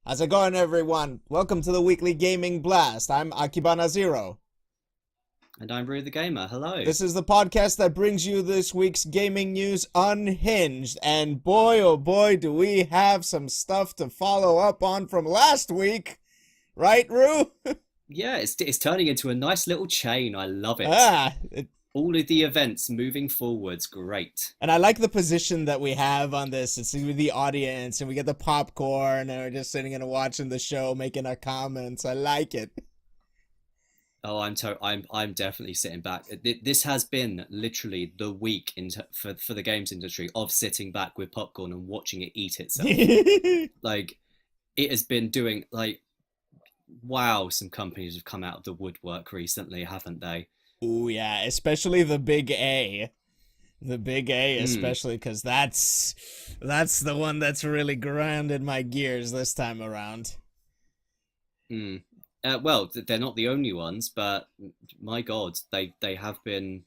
How's it going, everyone? Welcome to the weekly gaming blast. I'm AkibanaZero. And I'm Rue the Gamer. Hello. This is the podcast that brings you this week's gaming news unhinged. And boy, oh boy, do we have some stuff to follow up on from last week. Right, Rue? Yeah, it's turning into a nice little chain. I love it. All of the events moving forwards. Great. And I like the position that we have on this. It's with the audience, and we get the popcorn, and we're just sitting and watching the show, making our comments. I like it. Oh, I'm definitely sitting back. This has been literally the week for the games industry of sitting back with popcorn and watching it eat itself. Like, it has been doing like, wow, some companies have come out of the woodwork recently, haven't they? Oh yeah, especially the big A. The big A especially, because that's the one that's really grinded my gears this time around. Well, they're not the only ones, but my God, they have been.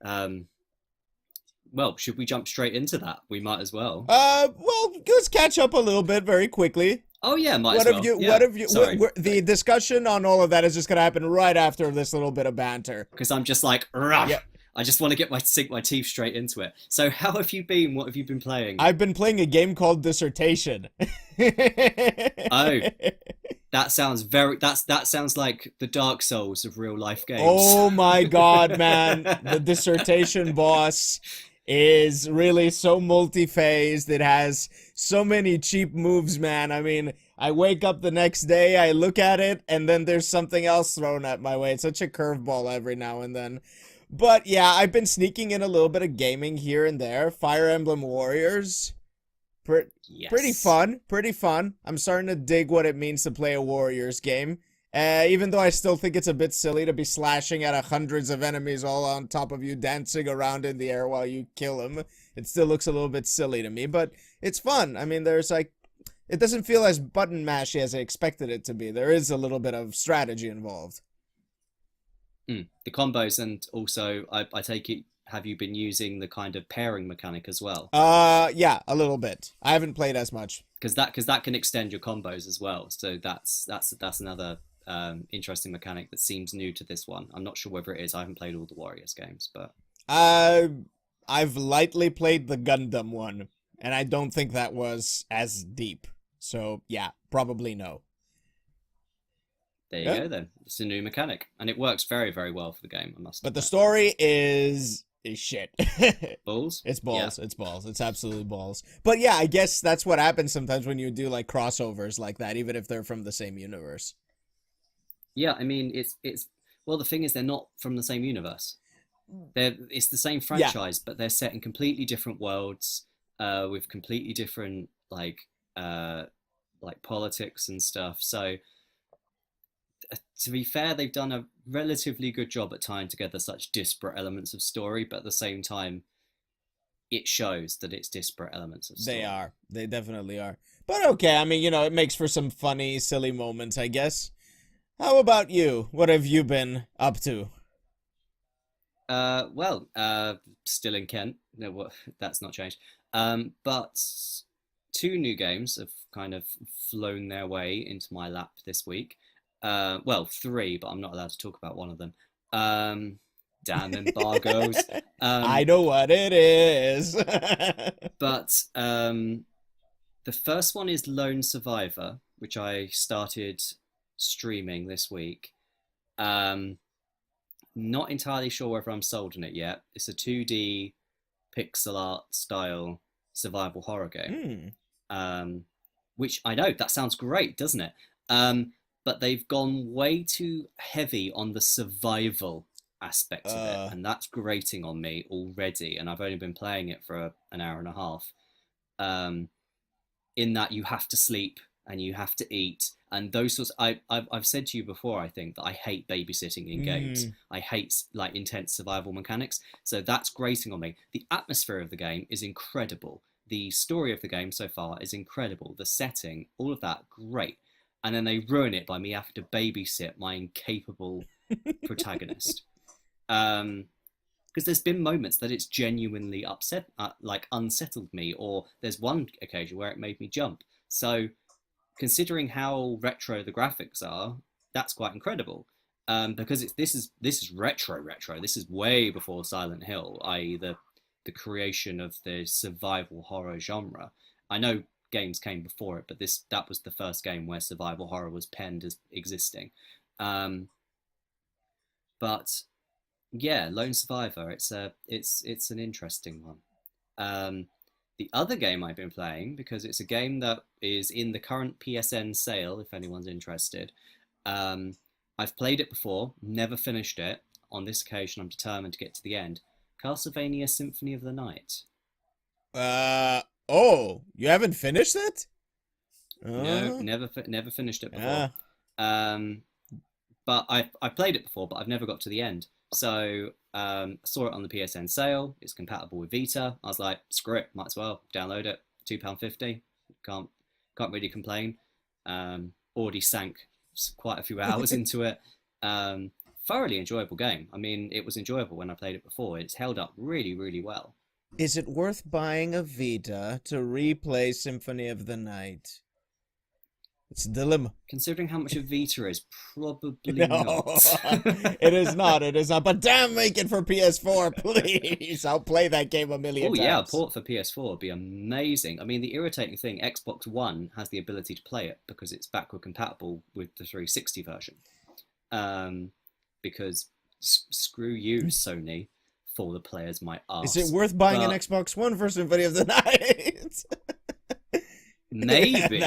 Well, should we jump straight into that? We might as well. Well, let's catch up a little bit very quickly. Oh yeah, might as well. What have you? The discussion on all of that is just gonna happen right after this little bit of banter. Because I'm just like, yeah. I just want to sink my teeth straight into it. So how have you been? What have you been playing? I've been playing a game called Dissertation. Oh, that sounds like the Dark Souls of real life games. Oh my God, man! The Dissertation boss is really so multi-phased. It has so many cheap moves, man. I mean, I wake up the next day, I look at it, and then there's something else thrown at my way. It's such a curveball every now and then. But yeah, I've been sneaking in a little bit of gaming here and there. Fire Emblem Warriors. Yes. Pretty fun. I'm starting to dig what it means to play a Warriors game. Even though I still think it's a bit silly to be slashing at hundreds of enemies all on top of you, dancing around in the air while you kill them. It still looks a little bit silly to me, but it's fun. I mean, there's like, it doesn't feel as button mashy as I expected it to be. There is a little bit of strategy involved. The combos, and also, I take it, have you been using the kind of pairing mechanic as well? Yeah, a little bit. I haven't played as much. Because that can extend your combos as well. So that's another interesting mechanic that seems new to this one. I'm not sure whether it is. I haven't played all the Warriors games, but I've lightly played the Gundam one, and I don't think that was as deep. So yeah, probably no. There you go then. It's a new mechanic, and it works very, very well for the game, I must admit. But the story is shit. Balls? It's balls. Yeah. It's balls. It's absolutely balls. But yeah, I guess that's what happens sometimes when you do like crossovers like that, even if they're from the same universe. Yeah, I mean, it's well, the thing is, they're not from the same universe. It's the same franchise, but they're set in completely different worlds, with completely different like politics and stuff. So, to be fair, they've done a relatively good job at tying together such disparate elements of story, but at the same time, it shows that it's disparate elements of story. They are. They definitely are. But okay, I mean, it makes for some funny, silly moments, I guess. How about you? What have you been up to? Well, still in Kent. No, that's not changed. But two new games have kind of flown their way into my lap this week. Well, three, but I'm not allowed to talk about one of them. Damn embargoes. I know what it is. But the first one is Lone Survivor, which I started streaming this week. Not entirely sure whether I'm sold on it yet. It's a 2D pixel art style survival horror game. Which I know, that sounds great, doesn't it? But they've gone way too heavy on the survival aspect of it, and that's grating on me already, and I've only been playing it for an hour and a half. In that you have to sleep and you have to eat, and those sorts. I've said to you before, I think, that I hate babysitting in games. I hate like intense survival mechanics, so that's grating on me. The atmosphere of the game is incredible. The story of the game so far is incredible. The setting, all of that, great. And then they ruin it by me having to babysit my incapable protagonist. Because there's been moments that it's genuinely unsettled me, or there's one occasion where it made me jump. So considering how retro the graphics are, that's quite incredible. Because this is retro. This is way before Silent Hill, i.e. the creation of the survival horror genre. I know games came before it, but that was the first game where survival horror was penned as existing. But yeah, Lone Survivor, it's an interesting one. The other game I've been playing, because it's a game that is in the current PSN sale, if anyone's interested. I've played it before, never finished it. On this occasion, I'm determined to get to the end. Castlevania Symphony of the Night. Oh, you haven't finished it? No, never finished it before. But I played it before, but I've never got to the end. So I saw it on the PSN sale. It's compatible with Vita. I was like, screw it, might as well download it. £2.50. Can't really complain. Already sank quite a few hours into it. Thoroughly enjoyable game. I mean, it was enjoyable when I played it before. It's held up really, really well. Is it worth buying a Vita to replay Symphony of the Night? It's a dilemma. Considering how much a Vita is, probably No, not. It is not. But damn, make it for PS4, please. I'll play that game a million times. Oh yeah, a port for PS4 would be amazing. I mean, the irritating thing, Xbox One has the ability to play it because it's backward compatible with the 360 version. Because screw you, Sony, for the players my arse. Is it worth buying an Xbox One for Symphony of the Night? Maybe.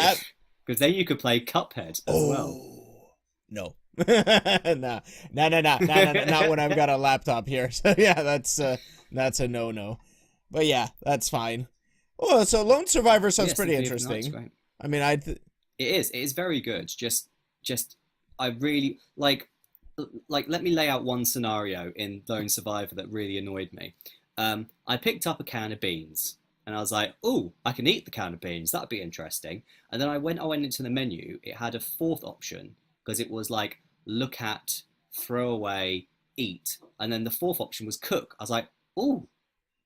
Because then you could play Cuphead as well. No. No, not when I've got a laptop here. So yeah, that's a no. But yeah, that's fine. Well, so Lone Survivor sounds pretty interesting. I mean, it is very good. Just I really like let me lay out one scenario in Lone Survivor that really annoyed me. I picked up a can of beans. And I was like, oh, I can eat the can of beans. That'd be interesting. And then I went into the menu. It had a fourth option because it was like, look at, throw away, eat. And then the fourth option was cook. I was like, oh,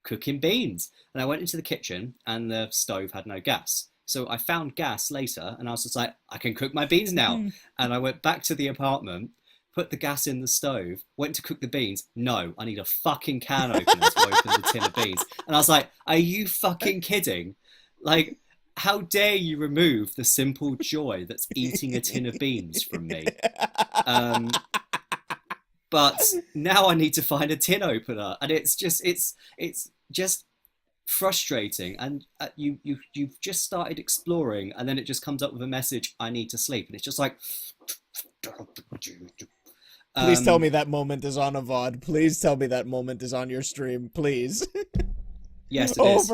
cooking beans. And I went into the kitchen and the stove had no gas. So I found gas later and I was just like, I can cook my beans now. And I went back to the apartment, put the gas in the stove, went to cook the beans. No, I need a fucking can opener to open the tin of beans. And I was like, are you fucking kidding? Like, how dare you remove the simple joy that's eating a tin of beans from me? But now I need to find a tin opener. And it's just frustrating. And you've just started exploring and then it just comes up with a message, I need to sleep. And it's just like... Please tell me that moment is on a VOD. Please tell me that moment is on your stream, please. Yes, it is.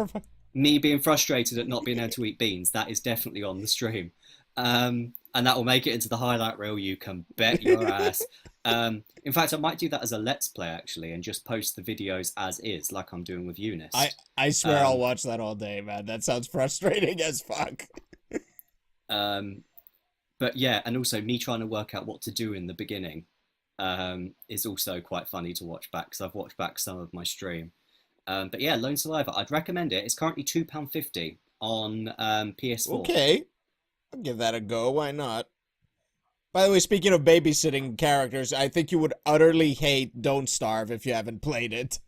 Me being frustrated at not being able to eat beans, that is definitely on the stream. And that will make it into the highlight reel, you can bet your ass. In fact, I might do that as a Let's Play, actually, and just post the videos as is, like I'm doing with Eunice. I swear I'll watch that all day, man. That sounds frustrating as fuck. But yeah, and also me trying to work out what to do in the beginning is also quite funny to watch back, because I've watched back some of my stream. But yeah, Lone Survivor, I'd recommend it. It's currently £2.50 on PS4. Okay, I'll give that a go. Why not? By the way, speaking of babysitting characters, I think you would utterly hate Don't Starve if you haven't played it.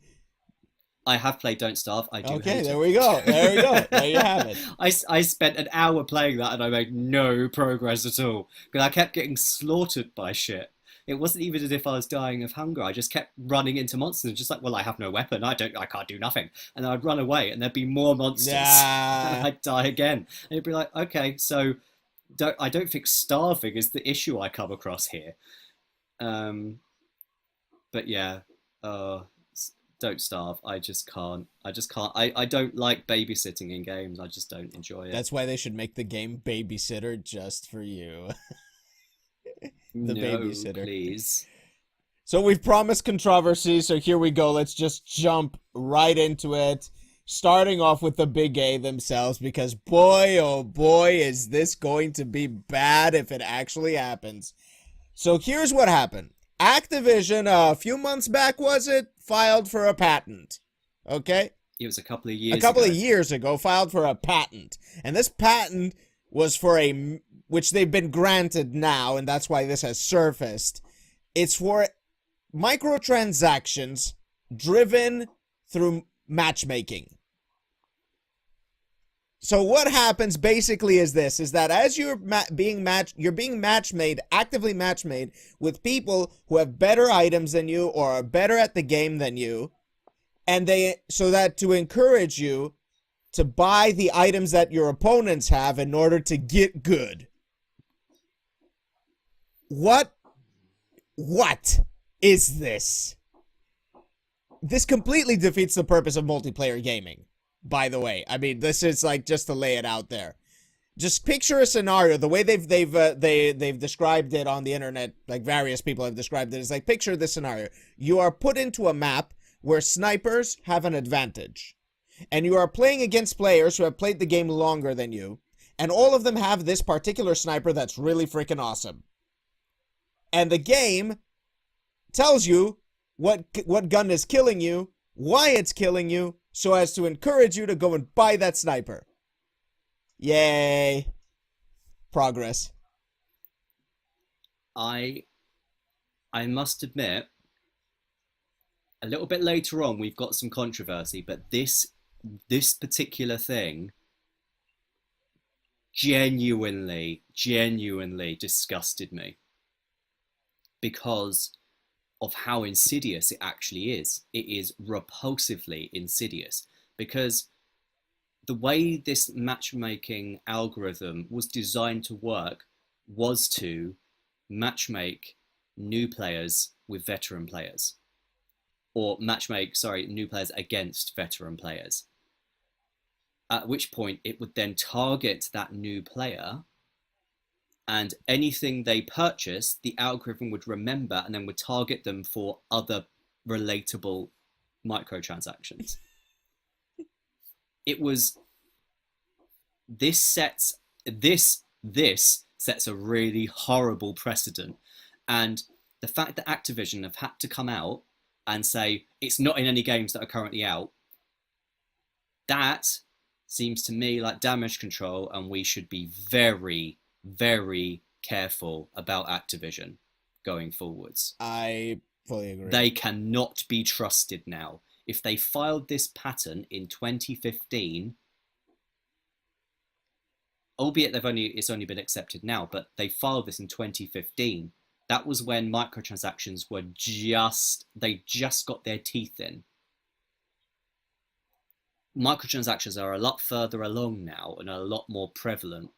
I have played Don't Starve. I do. Okay, there we go. There we go. There you have it. I spent an hour playing that and I made no progress at all because I kept getting slaughtered by shit. It wasn't even as if I was dying of hunger. I just kept running into monsters, just like, well, I have no weapon. I can't do nothing. And then I'd run away, and there'd be more monsters, and I'd die again. And it'd be like, okay, so I don't think starving is the issue I come across here. But yeah, Don't Starve. I just can't. I don't like babysitting in games. I just don't enjoy it. That's why they should make the game Babysitter just for you. The babysitter, please. So we've promised controversy, so here we go. Let's just jump right into it. Starting off with the big A themselves, because boy, oh boy, is this going to be bad if it actually happens. So here's what happened. Activision, a few months back, was it, filed for a patent. Okay? It was a couple of years ago. A couple of years ago, filed for a patent. And this patent was for a which they've been granted now, and that's why this has surfaced. It's for microtransactions driven through matchmaking. So what happens basically is this, is that as you're being match-made, actively match-made with people who have better items than you or are better at the game than you, and so that to encourage you to buy the items that your opponents have in order to get good. What is this? This completely defeats the purpose of multiplayer gaming, by the way. I mean, this is like just to lay it out there. Just picture a scenario. The way they've described it on the internet, like various people have described it, is like, picture this scenario. You are put into a map where snipers have an advantage, and you are playing against players who have played the game longer than you, and all of them have this particular sniper that's really freaking awesome. And the game tells you what gun is killing you, why it's killing you, so as to encourage you to go and buy that sniper. Yay. Progress. I must admit, a little bit later on we've got some controversy, but this particular thing genuinely disgusted me because of how insidious it actually is. It is repulsively insidious, because the way this matchmaking algorithm was designed to work was to matchmake new players with veteran players, or new players against veteran players. At which point it would then target that new player, and anything they purchase, the algorithm would remember and then would target them for other relatable microtransactions. This sets a really horrible precedent. And the fact that Activision have had to come out and say it's not in any games that are currently out, that seems to me like damage control, and we should be very, very careful about Activision going forwards. I fully agree. They cannot be trusted now. If they filed this patent in 2015, albeit it's only been accepted now, but they filed this in 2015. That was when microtransactions were just got their teeth in. Microtransactions are a lot further along now and a lot more prevalent.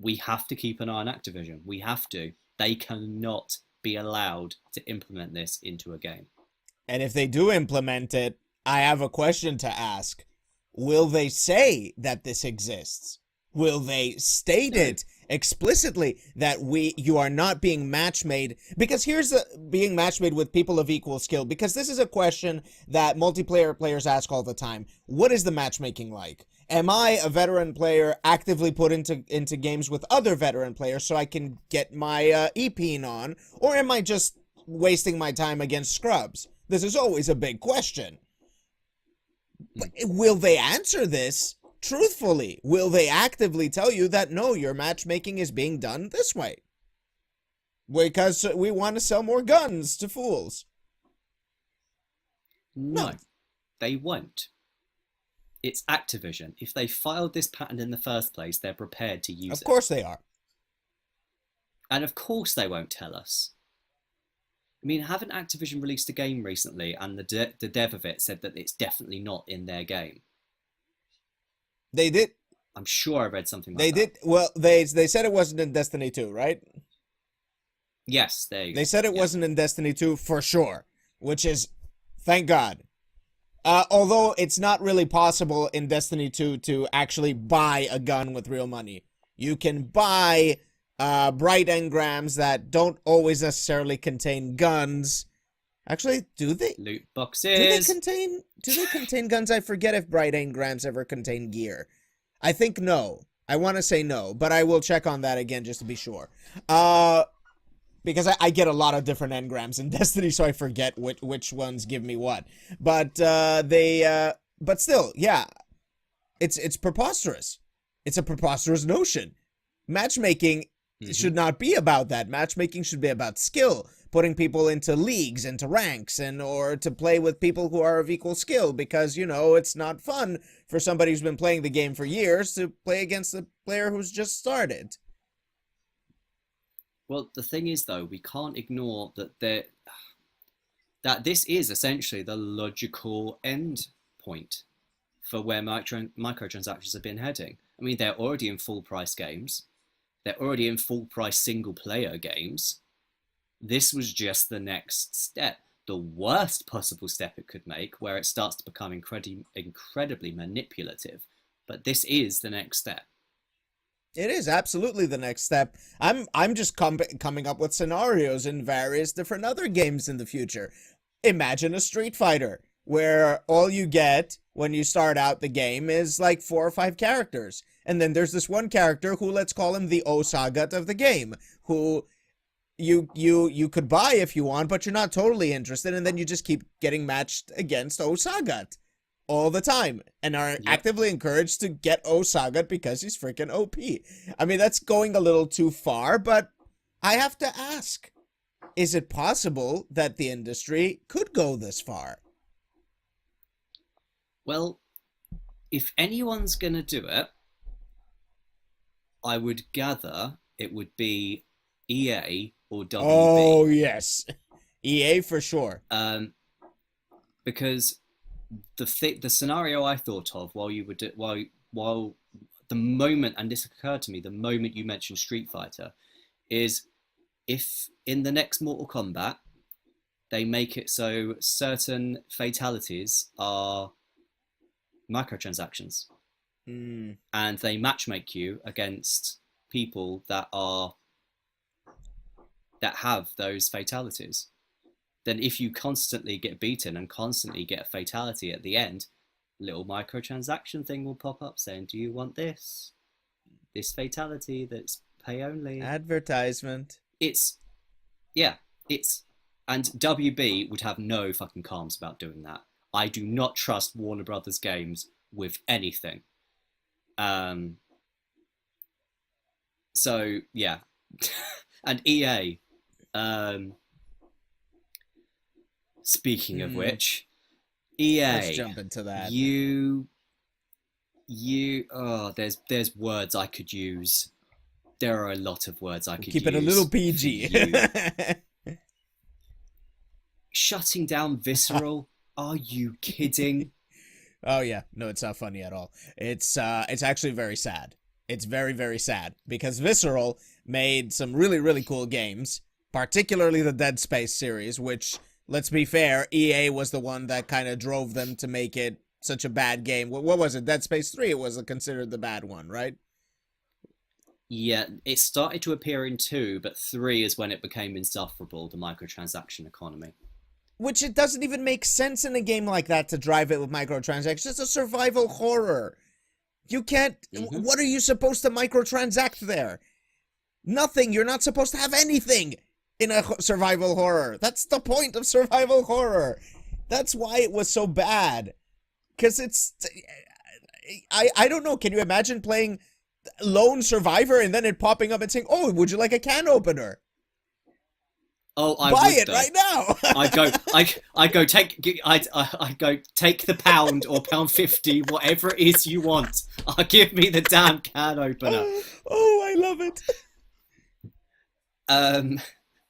We have to keep an eye on Activision. We have to. They cannot be allowed to implement this into a game. And if they do implement it, I have a question to ask. Will they say that this exists? Will they state it explicitly that you are not being match-made? Because here's the being match-made with people of equal skill, because this is a question that multiplayer players ask all the time. What is the matchmaking like? Am I a veteran player actively put into games with other veteran players so I can get my EPing on? Or am I just wasting my time against scrubs? This is always a big question. But will they answer this truthfully? Will they actively tell you that, no, your matchmaking is being done this way because we want to sell more guns to fools? No, they won't. It's Activision. If they filed this patent in the first place, they're prepared to use it. Of course they are. And of course they won't tell us. I mean, haven't Activision released a game recently and the dev of it said that it's definitely not in their game? They did. I'm sure I read something like that. They did. Well, they said it wasn't in Destiny 2, right? Yes, they said it wasn't in Destiny 2 for sure, which is, thank God. Although it's not really possible in Destiny 2 to actually buy a gun with real money. You can buy bright engrams that don't always necessarily contain guns. Actually, do they? Loot boxes. Do they contain guns? I forget if bright engrams ever contain gear. I think no. I want to say no, but I will check on that again just to be sure. Because I get a lot of different engrams in Destiny, so I forget which ones give me what. But but still, yeah. It's preposterous. It's a preposterous notion. Matchmaking should not be about that. Matchmaking should be about skill, putting people into leagues, into ranks, or to play with people who are of equal skill, because, you know, it's not fun for somebody who's been playing the game for years to play against a player who's just started. Well, the thing is, though, we can't ignore that this is essentially the logical end point for where microtransactions have been heading. I mean, they're already in full-price games. They're already in full-price single-player games. This was just the next step, the worst possible step it could make, where it starts to become incredibly manipulative. But this is the next step. It is absolutely the next step. I'm just coming up with scenarios in various different other games in the future. Imagine a Street Fighter, where all you get when you start out the game is like 4 or 5 characters. And then there's this one character who, let's call him the Osagat of the game, who you could buy if you want, but you're not totally interested, and then you just keep getting matched against Osagat all the time, and are actively encouraged to get Osagat because he's freaking OP. I mean, that's going a little too far, but I have to ask, is it possible that the industry could go this far? Well, if anyone's going to do it, I would gather it would be EA or WB. Oh, yes. EA for sure. Because the scenario I thought of while the moment, and this occurred to me the moment you mentioned Street Fighter, is if in the next Mortal Kombat they make it so certain fatalities are microtransactions, and they matchmake you against people that have those fatalities, then if you constantly get beaten and constantly get a fatality at the end, a little microtransaction thing will pop up saying, do you want this fatality that's pay only? Advertisement. And WB would have no fucking qualms about doing that. I do not trust Warner Brothers games with anything. So yeah. And EA, speaking of which, EA, let's jump into that. There's words I could use. There are a lot of words I could keep use. Keep it a little PG. Shutting down Visceral. Are you kidding? Oh yeah, no, it's not funny at all. It's actually very sad. It's very, very sad, because Visceral made some really, really cool games, particularly the Dead Space series, which, let's be fair, EA was the one that kind of drove them to make it such a bad game. What was it? Dead Space 3 was considered the bad one, right? Yeah, it started to appear in 2, but 3 is when it became insufferable, the microtransaction economy. Which it doesn't even make sense in a game like that to drive it with microtransactions. It's a survival horror. You can't... What are you supposed to microtransact there? Nothing. You're not supposed to have anything in a survival horror. That's the point of survival horror. That's why it was so bad. Because it's... I don't know. Can you imagine playing Lone Survivor and then it popping up and saying, oh, would you like a can opener? Oh, buy it right now. I go take the £1 or £1.50, whatever it is you want. Give me the damn can opener. Oh, I love it.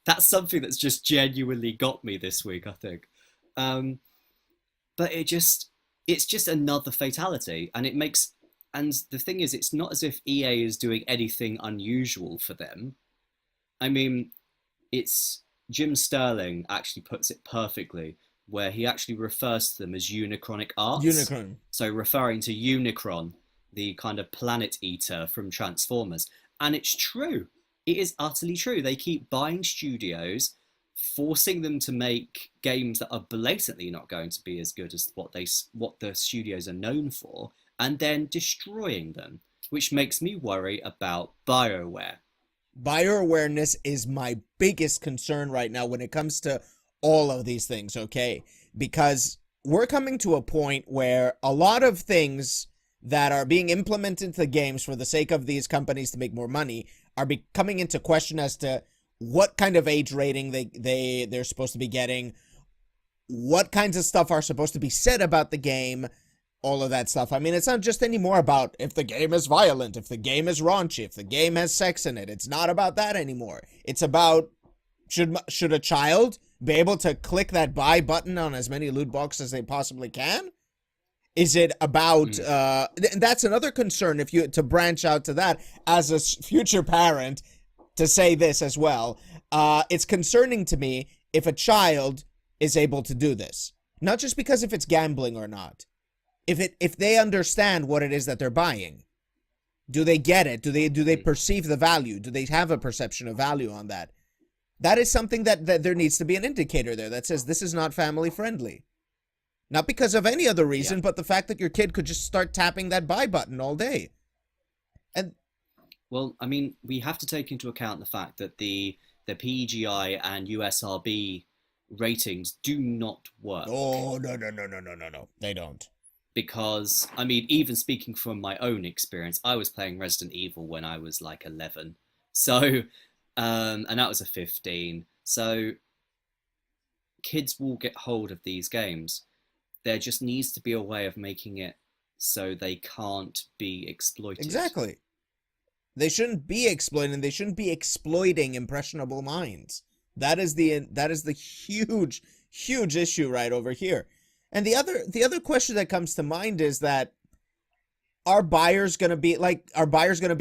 That's something that's just genuinely got me this week, I think. But it's just another fatality, and the thing is, it's not as if EA is doing anything unusual for them. I mean, Jim Sterling actually puts it perfectly, where he actually refers to them as Unicronic Arts. Unicron. So referring to Unicron, the kind of planet eater from Transformers. And it's true. It is utterly true. They keep buying studios, forcing them to make games that are blatantly not going to be as good as what the studios are known for, and then destroying them, which makes me worry about BioWare. Buyer awareness is my biggest concern right now when it comes to all of these things, okay? Because we're coming to a point where a lot of things that are being implemented into the games for the sake of these companies to make more money are coming into question as to what kind of age rating they're supposed to be getting, what kinds of stuff are supposed to be said about the game, all of that stuff. I mean, it's not just anymore about if the game is violent, if the game is raunchy, if the game has sex in it. It's not about that anymore. It's about should a child be able to click that buy button on as many loot boxes as they possibly can? Is it about that's another concern, if you to branch out to that as a future parent, to say this as well. It's concerning to me if a child is able to do this. Not just because if it's gambling or not. If they understand what it is that they're buying. Do they get it? Do they perceive the value? Do they have a perception of value on that? That is something that there needs to be an indicator there that says this is not family friendly. Not because of any other reason, but the fact that your kid could just start tapping that buy button all day. And well, I mean, we have to take into account the fact that the PEGI and USRB ratings do not work. Oh, no. They don't. Because, I mean, even speaking from my own experience, I was playing Resident Evil when I was like 11. So, and that was a 15. So, kids will get hold of these games. There just needs to be a way of making it so they can't be exploited. Exactly. They shouldn't be exploiting. They shouldn't be exploiting impressionable minds. That is the huge issue right over here. And the other question that comes to mind is that are buyers going to be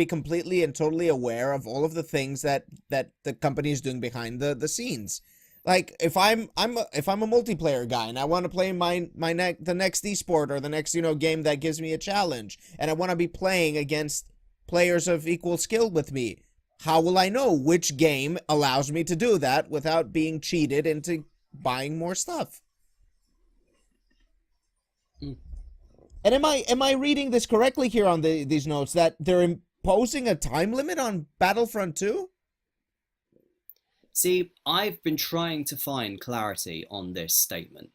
completely and totally aware of all of the things that the company is doing behind the scenes? Like if I'm a multiplayer guy and I want to play the next esport or the next game that gives me a challenge, and I want to be playing against players of equal skill with me, how will I know which game allows me to do that without being cheated into buying more stuff? And am I reading this correctly here on these notes that they're imposing a time limit on Battlefront 2? See, I've been trying to find clarity on this statement,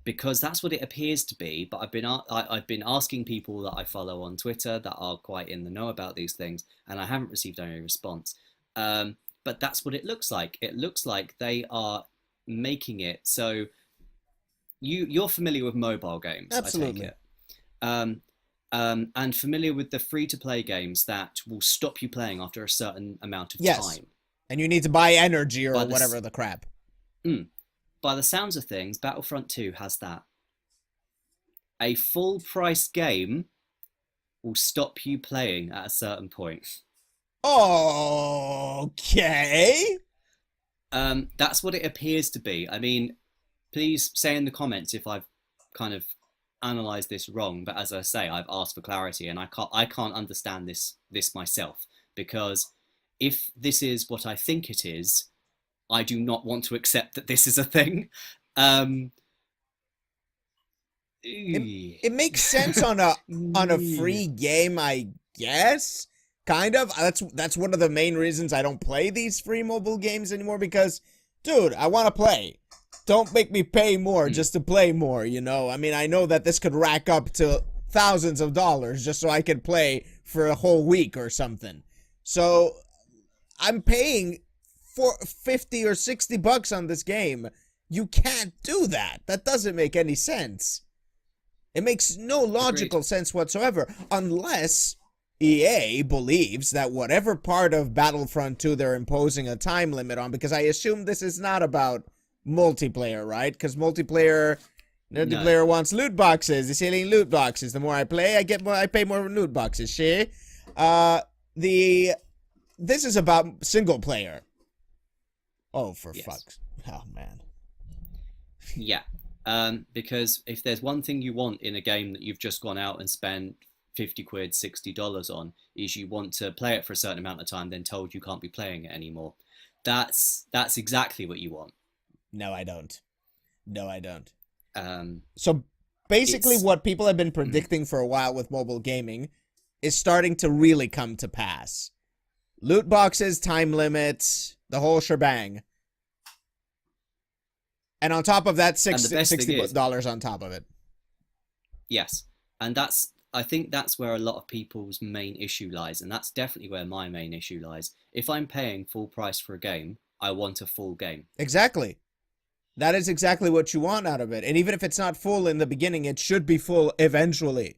because that's what it appears to be. But I've been asking people that I follow on Twitter that are quite in the know about these things, and I haven't received any response. But that's what it looks like. It looks like they are making it so you're familiar with mobile games. Absolutely. I take it. And familiar with the free-to-play games that will stop you playing after a certain amount of time. And you need to buy energy or whatever the crap. By the sounds of things, Battlefront 2 has that. A full-price game will stop you playing at a certain point. Okay. That's what it appears to be. I mean, please say in the comments if I've kind of analysed this wrong. But as I say, I've asked for clarity, and I can't understand this myself, because if this is what I think it is, I do not want to accept that this is a thing. It makes sense on a free game, I guess. Kind of. That's one of the main reasons I don't play these free mobile games anymore, because, dude, I want to play. Don't make me pay more just to play more, I mean, I know that this could rack up to thousands of dollars just so I could play for a whole week or something. So I'm paying for $50 or $60 on this game. You can't do that. That doesn't make any sense. It makes no logical sense whatsoever, unless EA believes that whatever part of Battlefront 2 they're imposing a time limit on, because I assume this is not about multiplayer, right? Because multiplayer wants loot boxes. They're selling loot boxes. The more I play, I pay more loot boxes. See? This is about single player. Oh, for fuck's... Oh, man. Yeah. Because if there's one thing you want in a game that you've just gone out and spent 50 quid, $60 on, is you want to play it for a certain amount of time, then told you can't be playing it anymore. That's exactly what you want. No, I don't. So basically what people have been predicting for a while with mobile gaming is starting to really come to pass. Loot boxes, time limits, the whole shebang. And on top of that, $60 on top of it. Yes. And I think that's where a lot of people's main issue lies, and that's definitely where my main issue lies. If I'm paying full price for a game, I want a full game. Exactly. That is exactly what you want out of it. And even if it's not full in the beginning, it should be full eventually.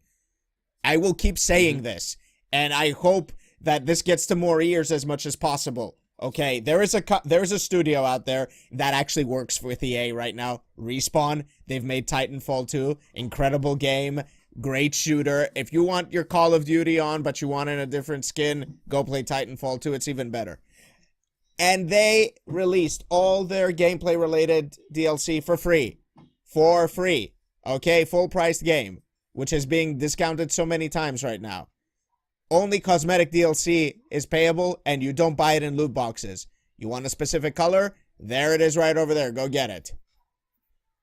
I will keep saying this, and I hope that this gets to more ears as much as possible. Okay, there is a studio out there that actually works with EA right now. Respawn. They've made Titanfall 2. Incredible game. Great shooter. If you want your Call of Duty on, but you want it in a different skin, go play Titanfall 2. It's even better. And they released all their gameplay-related DLC for free. For free. Okay, full-priced game, which is being discounted so many times right now. Only cosmetic DLC is payable, and you don't buy it in loot boxes. You want a specific color? There it is right over there. Go get it.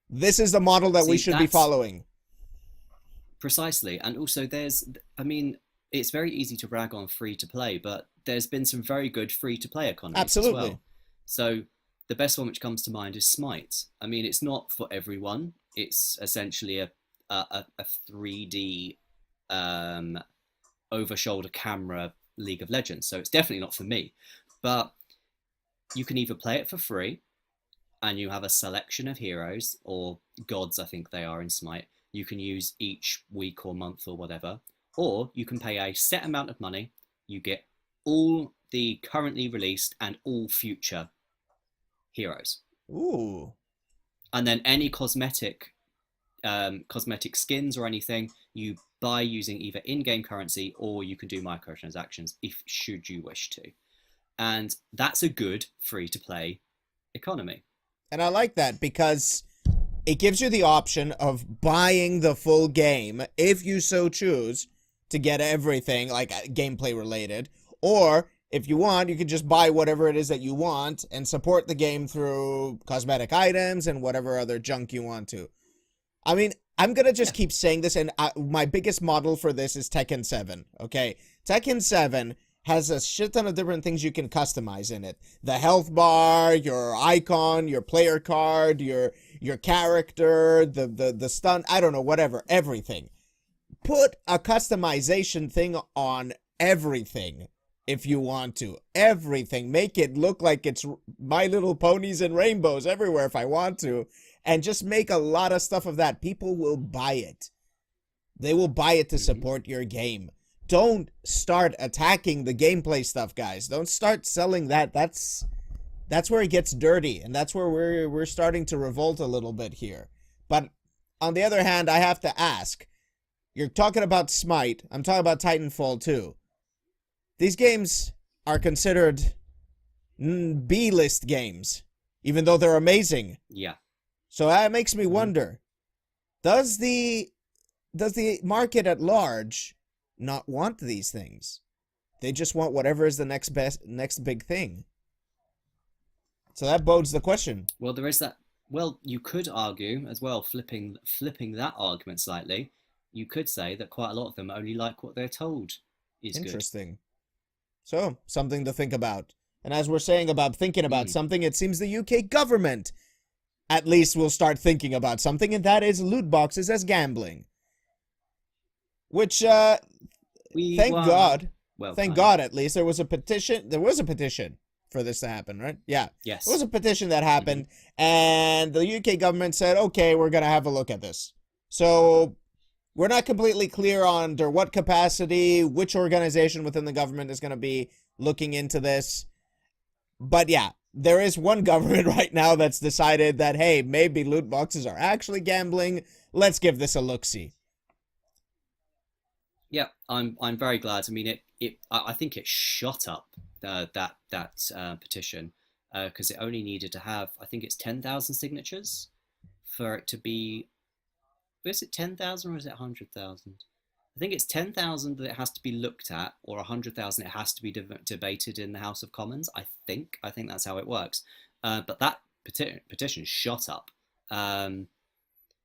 This is the model that we should be following. Precisely. And also it's very easy to rag on free-to-play, but there's been some very good free-to-play economies as well. So the best one which comes to mind is Smite. I mean, it's not for everyone. It's essentially a 3D over-shoulder camera League of Legends. So it's definitely not for me. But you can either play it for free, and you have a selection of heroes, or gods I think they are in Smite, you can use each week or month or whatever, or you can pay a set amount of money, you get all the currently released and all future heroes. Ooh. And then any cosmetic skins or anything you buy using either in-game currency, or you can do microtransactions should you wish to. And that's a good free-to-play economy. And I like that because it gives you the option of buying the full game, if you so choose, to get everything, like gameplay related. Or, if you want, you can just buy whatever it is that you want and support the game through cosmetic items and whatever other junk you want to. I mean, I'm going to just keep saying this, and my biggest model for this is Tekken 7, okay? Tekken 7 has a shit ton of different things you can customize in it. The health bar, your icon, your player card, your character, the stun, I don't know, whatever, everything. Put a customization thing on everything if you want to. Everything. Make it look like it's My Little Ponies and rainbows everywhere if I want to. And just make a lot of stuff of that. People will buy it. They will buy it to support your game. Don't start attacking the gameplay stuff, guys. Don't start selling that. That's where it gets dirty, and that's where we're starting to revolt a little bit here. But on the other hand, I have to ask, you're talking about Smite, I'm talking about Titanfall 2. These games are considered B-list games, even though they're amazing. Yeah. So that makes me wonder, does the market at large not want these things? They just want whatever is the next big thing. So that bodes the question. Well, there is that. Well, you could argue as well, flipping that argument slightly. You could say that quite a lot of them only like what they're told is good. Interesting. So, something to think about. And as we're saying about thinking about something, it seems the UK government at least will start thinking about something, and that is loot boxes as gambling. Which, thank God. Well, thank God, at least, there was a petition. There was a petition for this to happen, right? Yeah. Yes. There was a petition that happened, and the UK government said, okay, we're going to have a look at this. So, we're not completely clear on under what capacity, which organization within the government is going to be looking into this. But yeah, there is one government right now that's decided that, hey, maybe loot boxes are actually gambling. Let's give this a look-see. Yeah, I'm very glad. I mean, I think it shot up that petition because it only needed to have, I think it's 10,000 signatures for it to be. Is it 10,000 or is it 100,000? I think it's 10,000 that it has to be looked at, or 100,000 it has to be debated in the House of Commons. I think that's how it works. But that petition shot up.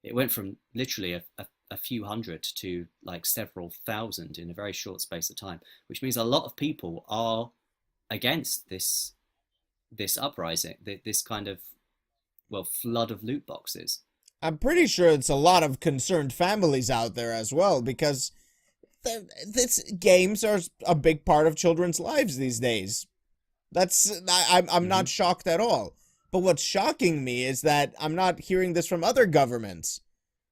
It went from literally a few hundred to like several thousand in a very short space of time, which means a lot of people are against this uprising, this kind of, well, flood of loot boxes. I'm pretty sure it's a lot of concerned families out there as well, because games are a big part of children's lives these days. I'm not shocked at all. But what's shocking me is that I'm not hearing this from other governments.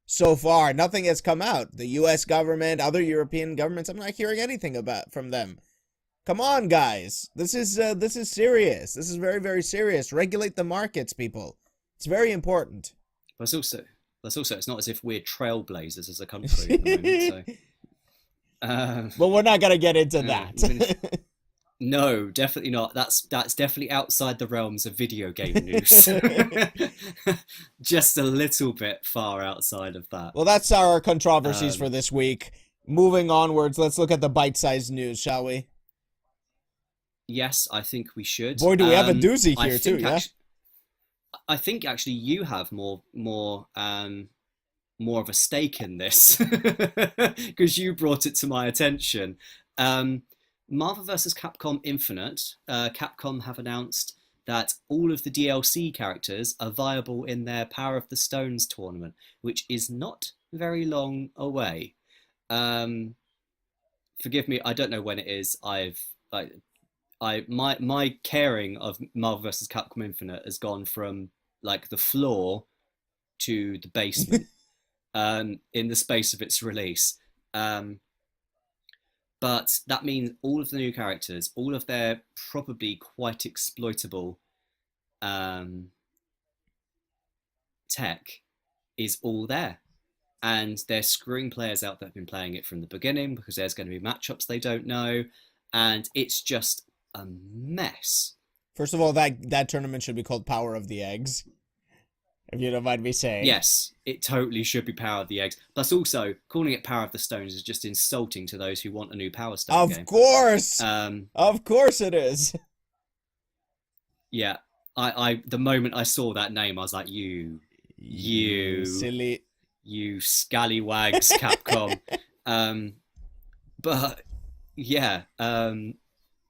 So far, nothing has come out. The US government, other European governments, I'm not hearing anything from them. Come on, guys. This is serious. This is very, very serious. Regulate the markets, people. It's very important. But it's not as if we're trailblazers as a country at the moment. So. But we're not gonna get into that. No, definitely not. That's definitely outside the realms of video game news. Just a little bit far outside of that. Well, that's our controversies for this week. Moving onwards, let's look at the bite-sized news, shall we? Yes, I think we should. Boy, do we have a doozy here too, yeah? I think actually you have more of a stake in this because you brought it to my attention. Marvel vs. Capcom Infinite, Capcom have announced that all of the DLC characters are viable in their Power of the Stones tournament, which is not very long away. Forgive me, I don't know when it is. My caring of Marvel vs. Capcom Infinite has gone from like the floor to the basement in the space of its release. But that means all of the new characters, all of their probably quite exploitable tech is all there. And they're screwing players out that have been playing it from the beginning because there's going to be matchups they don't know. And it's just a mess. First of all, that tournament should be called Power of the Eggs, if you don't mind me saying. Yes, it totally should be Power of the Eggs. Plus also, calling it Power of the Stones is just insulting to those who want a new Power Stone game. Of course! Of course it is! Yeah, the moment I saw that name, I was like, you silly... You scallywags, Capcom. But, yeah,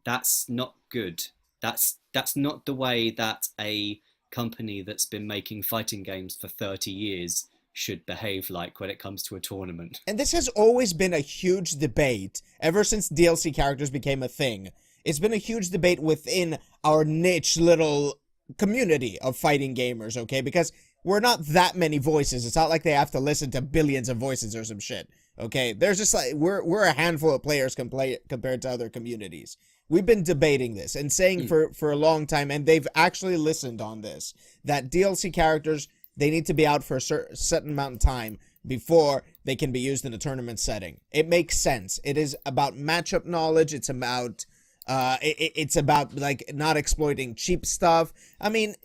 that's not good. That's not the way that a company that's been making fighting games for 30 years should behave like when it comes to a tournament. And this has always been a huge debate ever since DLC characters became a thing. It's been a huge debate within our niche little community of fighting gamers, okay? Because we're not that many voices. It's not like they have to listen to billions of voices or some shit, okay? There's just like, we're a handful of players compared to other communities. We've been debating this and saying for a long time, and they've actually listened on this, that DLC characters, they need to be out for a certain amount of time before they can be used in a tournament setting. It makes sense. It is about matchup knowledge. It's about it's about like not exploiting cheap stuff. I mean,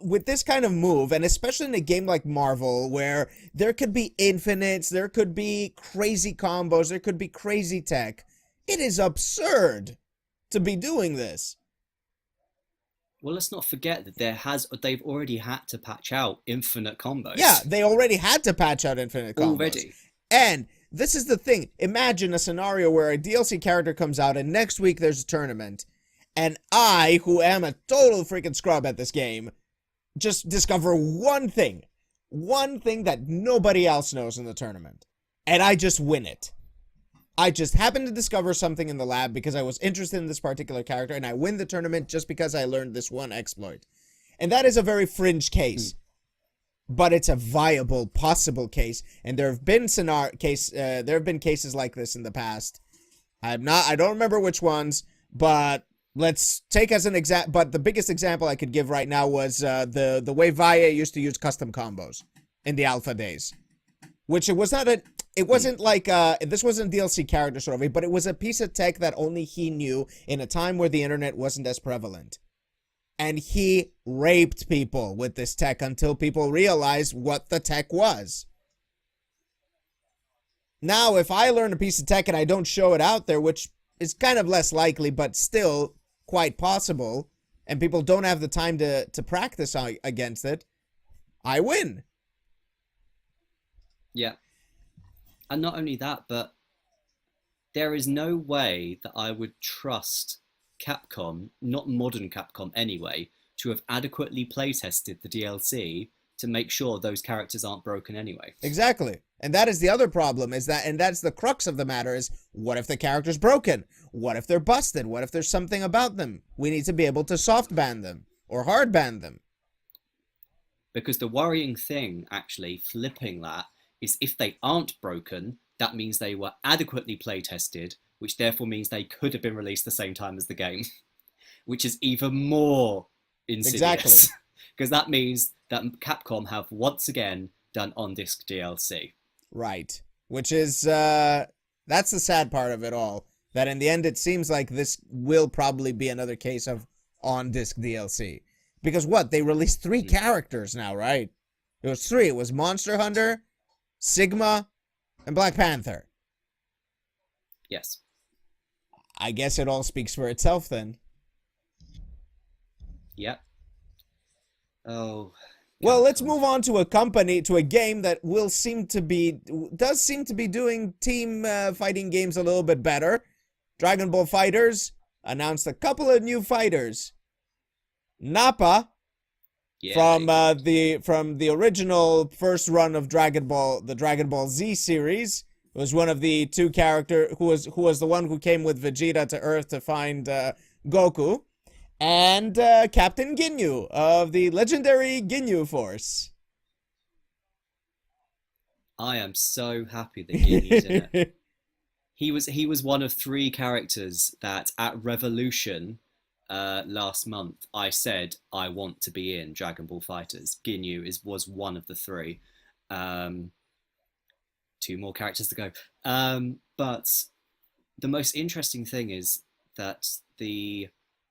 with this kind of move, and especially in a game like Marvel, where there could be infinites, there could be crazy combos, there could be crazy tech, it is absurd to be doing this. Well, let's not forget that they've already had to patch out infinite combos. Yeah, they already had to patch out infinite combos. Already. And this is the thing. Imagine a scenario where a DLC character comes out and next week there's a tournament, and I, who am a total freaking scrub at this game, just discover one thing that nobody else knows in the tournament, and I just win it. I just happened to discover something in the lab because I was interested in this particular character, and I win the tournament just because I learned this one exploit. And that is a very fringe case, but it's a viable, possible case. And there have been cases like this in the past. I don't remember which ones, but let's take as an example. But the biggest example I could give right now was the way Vaya used to use custom combos in the alpha days, which it was not a. It wasn't like, this wasn't DLC character story, but it was a piece of tech that only he knew in a time where the internet wasn't as prevalent. And he raped people with this tech until people realized what the tech was. Now, if I learn a piece of tech and I don't show it out there, which is kind of less likely, but still quite possible, and people don't have the time to practice against it, I win. Yeah. And not only that, but there is no way that I would trust Capcom, not modern Capcom anyway, to have adequately playtested the DLC to make sure those characters aren't broken anyway. Exactly. And that is the other problem, is that, and that's the crux of the matter, is what if the character's broken? What if they're busted? What if there's something about them? We need to be able to soft ban them or hard ban them. Because the worrying thing, actually, flipping that, is if they aren't broken, that means they were adequately play tested, which therefore means they could have been released the same time as the game, which is even more insidious. Exactly. Because that means that Capcom have once again done on-disc DLC. Right. Which is, that's the sad part of it all. That in the end, it seems like this will probably be another case of on-disc DLC. Because what? They released 3 characters now, right? It was 3. It was Monster Hunter, Sigma, and Black Panther. Yes. I guess it all speaks for itself then. Yep. Oh. Well, let's move on to a game that does seem to be doing team fighting games a little bit better. Dragonball FighterZ announced a couple of new fighters. Nappa, from the original first run of Dragon Ball, the Dragon Ball Z series, was one of the 2 characters who was the one who came with Vegeta to Earth to find Goku. And Captain Ginyu of the legendary Ginyu Force. I am so happy that Ginyu's in it. He was one of 3 characters that at Revolution last month I said I want to be in Dragon Ball FighterZ. Ginyu was one of the 3. 2 more characters to go. But the most interesting thing is that the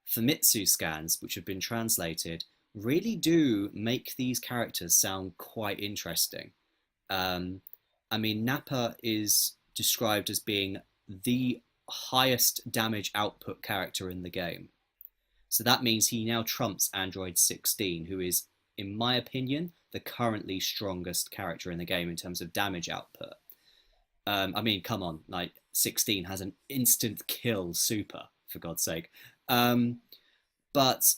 Famitsu scans, which have been translated, really do make these characters sound quite interesting. I mean, Nappa is described as being the highest damage output character in the game. So that means he now trumps Android 16, who is, in my opinion, the currently strongest character in the game in terms of damage output. I mean, come on, like 16 has an instant kill super, for God's sake. But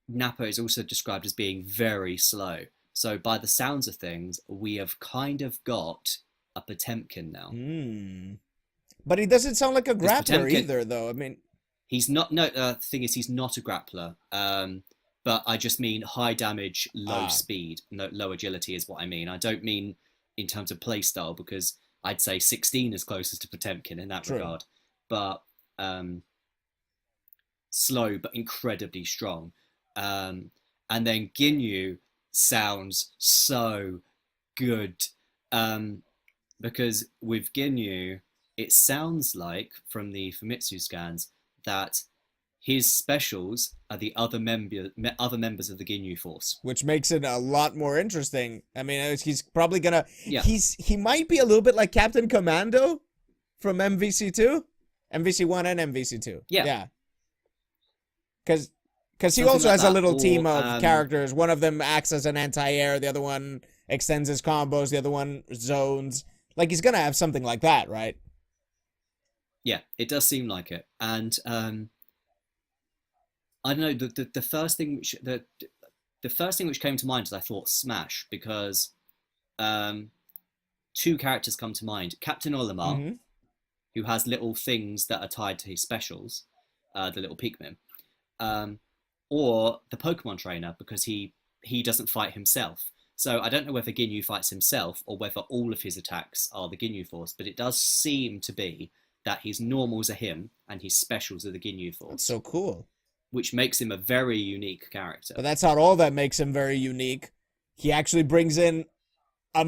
Nappa is also described as being very slow. So by the sounds of things, we have kind of got a Potemkin now. But he doesn't sound like a grappler either, though. I mean, he's not. No, the thing is, he's not a grappler. But I just mean high damage, low speed, low agility is what I mean. I don't mean in terms of playstyle, because I'd say 16 is closest to Potemkin in that regard. But slow but incredibly strong. And then Ginyu sounds so good, because with Ginyu it sounds like, from the Famitsu scans, that his specials are the other members of the Ginyu Force, which makes it a lot more interesting. I mean, he's probably gonna he might be a little bit like Captain Commando from MVC2, MVC1 and MVC2. Yeah. Because he also has a little team of characters. One of them acts as an anti-air. The other one extends his combos. The other one zones. Like, he's going to have something like that, right? Yeah, it does seem like it. And I don't know, the first thing which came to mind is I thought Smash, because 2 characters come to mind. Captain Olimar, who has little things that are tied to his specials, the little Pikmin. Or the Pokemon trainer, because he doesn't fight himself. So I don't know whether Ginyu fights himself or whether all of his attacks are the Ginyu Force, but it does seem to be that his normals are him and his specials are the Ginyu Force. That's so cool. Which makes him a very unique character. But that's not all that makes him very unique. He actually brings in a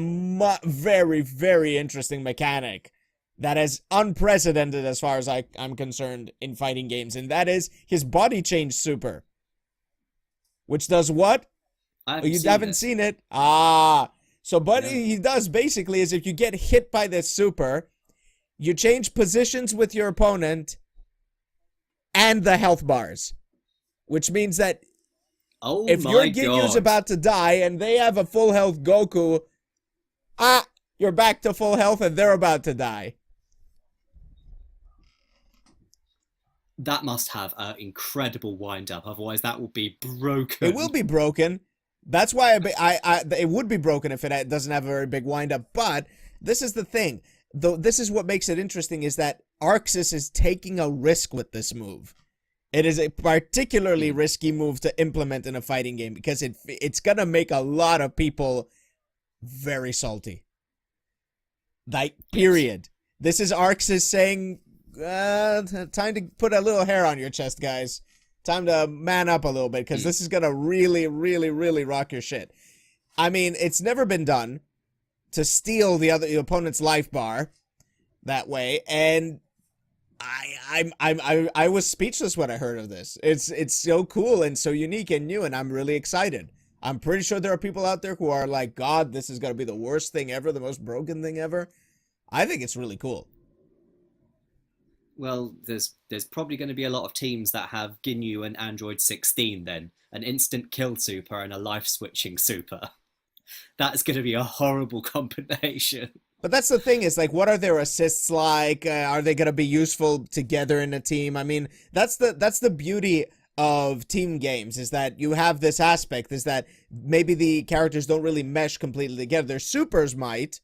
very, very interesting mechanic that is unprecedented as far as I'm concerned in fighting games, and that is his body change super. Which does what? You haven't seen it? So what he does basically is, if you get hit by this super, you change positions with your opponent and the health bars. Which means that if your Ginyu's about to die and they have a full health Goku, you're back to full health and they're about to die. That must have an incredible wind-up, otherwise that will be broken. It will be broken, That's why it would be broken if it doesn't have a very big windup. But this is the thing, though. This is what makes it interesting: is that Arxis is taking a risk with this move. It is a particularly risky move to implement in a fighting game because it's gonna make a lot of people very salty. Like, period. This is Arxis saying, time to put a little hair on your chest, guys. Time to man up a little bit, because this is going to really, really, really rock your shit. I mean, it's never been done to steal the opponent's life bar that way, and I was speechless when I heard of this. It's so cool and so unique and new, and I'm really excited. I'm pretty sure there are people out there who are like, God, this is going to be the worst thing ever, the most broken thing ever. I think it's really cool. Well, there's probably going to be a lot of teams that have Ginyu and Android 16 then, an instant kill super and a life switching super. That's going to be a horrible combination. But that's the thing, is like, what are their assists like? Are they going to be useful together in a team? I mean, that's the beauty of team games, is that you have this aspect, is that maybe the characters don't really mesh completely together. Their supers might,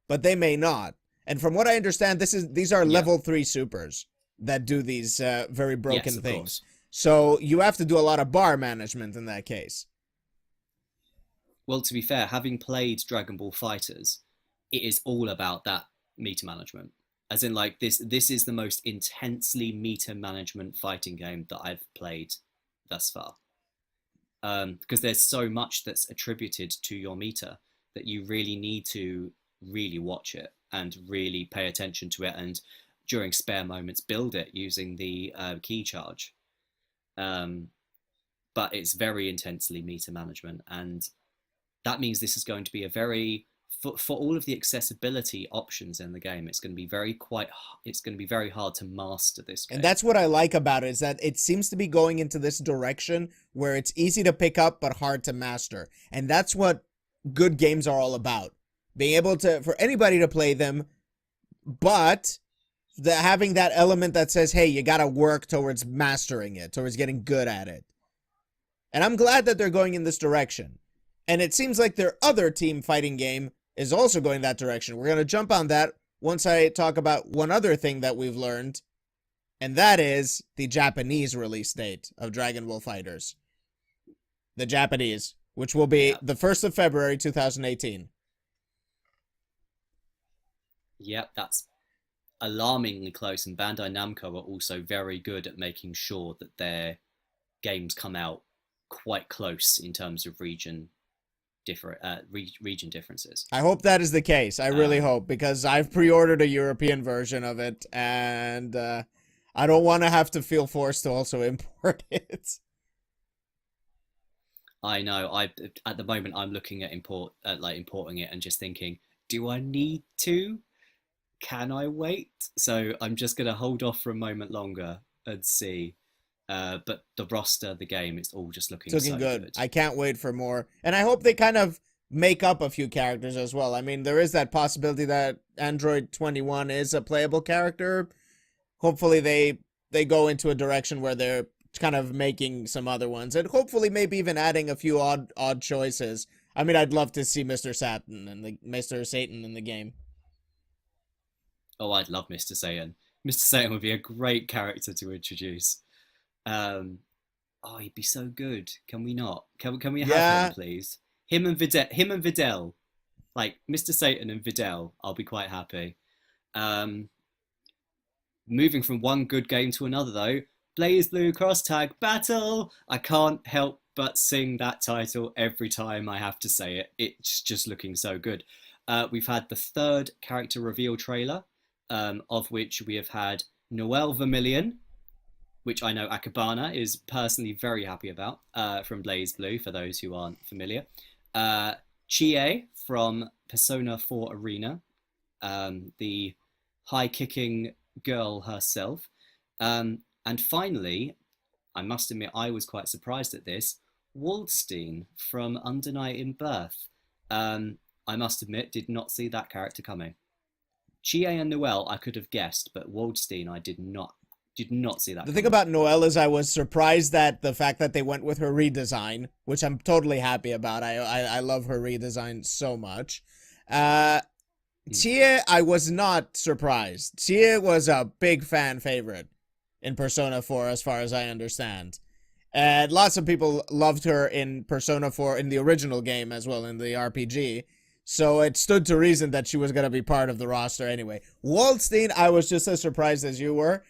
but they may not. And from what I understand, these are level 3 supers that do these very broken things. Course. So you have to do a lot of bar management in that case. Well, to be fair, having played Dragonball FighterZ, it is all about that meter management. As in, like, this is the most intensely meter management fighting game that I've played thus far. Because there's so much that's attributed to your meter that you really need to really watch it and really pay attention to it, and during spare moments build it using the key charge. But it's very intensely meter management, and that means this is going to be a very, for all of the accessibility options in the game, it's going to be very hard to master this game. And that's what I like about it, is that it seems to be going into this direction where it's easy to pick up but hard to master. And that's what good games are all about. Being able to, for anybody to play them, but having that element that says, hey, you gotta work towards mastering it, towards getting good at it. And I'm glad that they're going in this direction. And it seems like their other team fighting game is also going that direction. We're gonna jump on that once I talk about one other thing that we've learned, and that is the Japanese release date of Dragon Ball FighterZ. The Japanese, which will be the 1st of February, 2018. Yep, that's alarmingly close, and Bandai Namco are also very good at making sure that their games come out quite close in terms of region differences. I hope that is the case. I really hope, because I've pre-ordered a European version of it, and I don't want to have to feel forced to also import it. I know. At the moment I'm looking at importing it and just thinking, do I need to? Can I wait? So I'm just going to hold off for a moment longer and see. But the roster, the game, it's all just looking so good. I can't wait for more. And I hope they kind of make up a few characters as well. I mean, there is that possibility that Android 21 is a playable character. Hopefully they go into a direction where they're kind of making some other ones. And hopefully maybe even adding a few odd choices. I mean, I'd love to see Mr. Satan in the game. Oh, I'd love Mr. Satan. Mr. Satan would be a great character to introduce. Oh, he'd be so good. Can we not? Can we have him, please? Him and Videl. Like, Mr. Satan and Videl, I'll be quite happy. Moving from one good game to another, though, BlazBlue Cross Tag Battle. I can't help but sing that title every time I have to say it. It's just looking so good. We've had the 3rd character reveal trailer, of which we have had Noel Vermillion, which I know Akibana is personally very happy about, from BlazBlue, for those who aren't familiar. Chie from Persona 4 Arena, the high-kicking girl herself. And finally, I must admit I was quite surprised at this, Waldstein from Under Night in Birth. I must admit, did not see that character coming. Chie and Noel I could have guessed, but Waldstein I did not Did not see that. The thing about Noelle is I was surprised at the fact that they went with her redesign, which I'm totally happy about. I love her redesign so much. Chie, I was not surprised. Chie was a big fan favorite in Persona 4 as far as I understand. And lots of people loved her in Persona 4 in the original game as well, in the RPG. So it stood to reason that she was going to be part of the roster anyway. Waldstein, I was just as surprised as you were.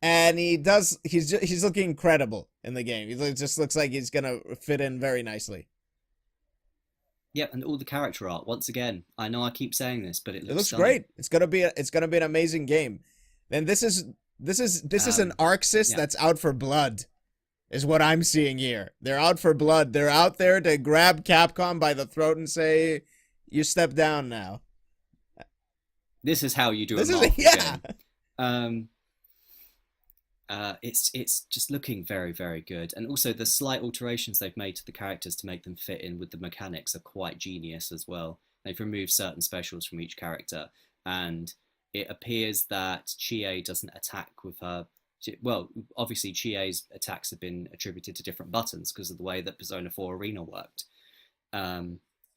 And he's looking incredible in the game. He just looks like he's going to fit in very nicely. Yep, and all the character art. Once again, I know I keep saying this, but it looks great. It's gonna be an amazing game. And this is an Arxis that's out for blood, is what I'm seeing here. They're out for blood. They're out there to grab Capcom by the throat and say, "You step down now." This is how you do it. Yeah. Game. It's just looking very, very good, and also the slight alterations they've made to the characters to make them fit in with the mechanics are quite genius as well. They've removed certain specials from each character, and it appears that Chie doesn't attack with her. Well, obviously Chie's attacks have been attributed to different buttons because of the way that Persona 4 Arena worked.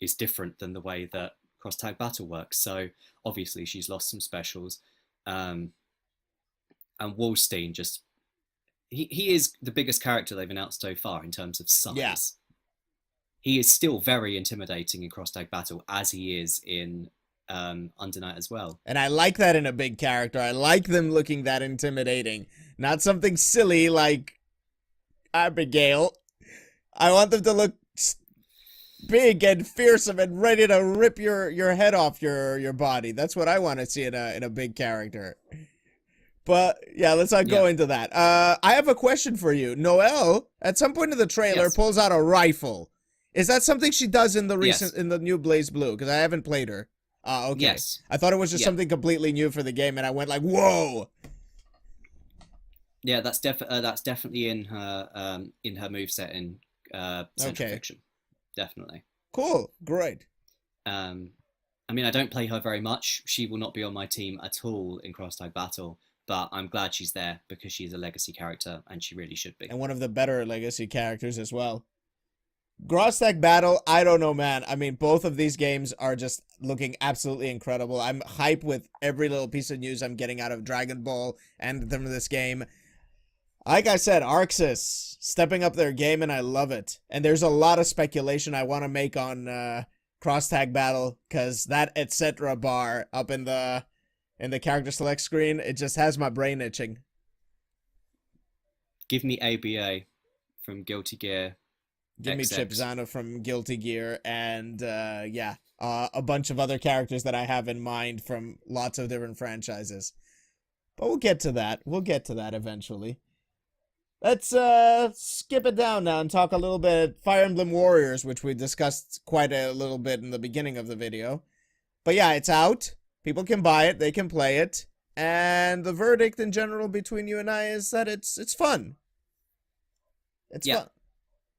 Is different than the way that Cross Tag Battle works. So obviously she's lost some specials. And Wallstein he is the biggest character they've announced so far in terms of size. Yeah. He is still very intimidating in Cross Tag Battle, as he is in Under Night as well. And I like that in a big character. I like them looking that intimidating. Not something silly like Abigail. I want them to look big and fearsome and ready to rip your head off your body. That's what I want to see in a big character. But yeah, let's not go into that. I have a question for you. Noelle, at some point in the trailer, pulls out a rifle. Is that something she does in the in the new BlazBlue? Because I haven't played her. Okay. Yes. I thought it was just something completely new for the game, and I went like, whoa. Yeah, that's definitely in her moveset in Central Fiction. Definitely. Cool. Great. I mean, I don't play her very much. She will not be on my team at all in Cross Tag Battle. But I'm glad she's there because she's a legacy character and she really should be. And one of the better legacy characters as well. Cross Tag Battle, I don't know, man. I mean, both of these games are just looking absolutely incredible. I'm hyped with every little piece of news I'm getting out of Dragon Ball and from this game. Like I said, Arxis stepping up their game, and I love it. And there's a lot of speculation I want to make on Cross Tag Battle, because that etc. bar up in the character select screen, it just has my brain itching. Give me ABA from Guilty Gear. Give me Chip Zano from Guilty Gear, and a bunch of other characters that I have in mind from lots of different franchises. But we'll get to that. We'll get to that eventually. Let's skip it down now and talk a little bit Fire Emblem Warriors, which we discussed quite a little bit in the beginning of the video. But yeah, it's out. People can buy it, they can play it, and the verdict in general between you and I is that it's fun. It's fun.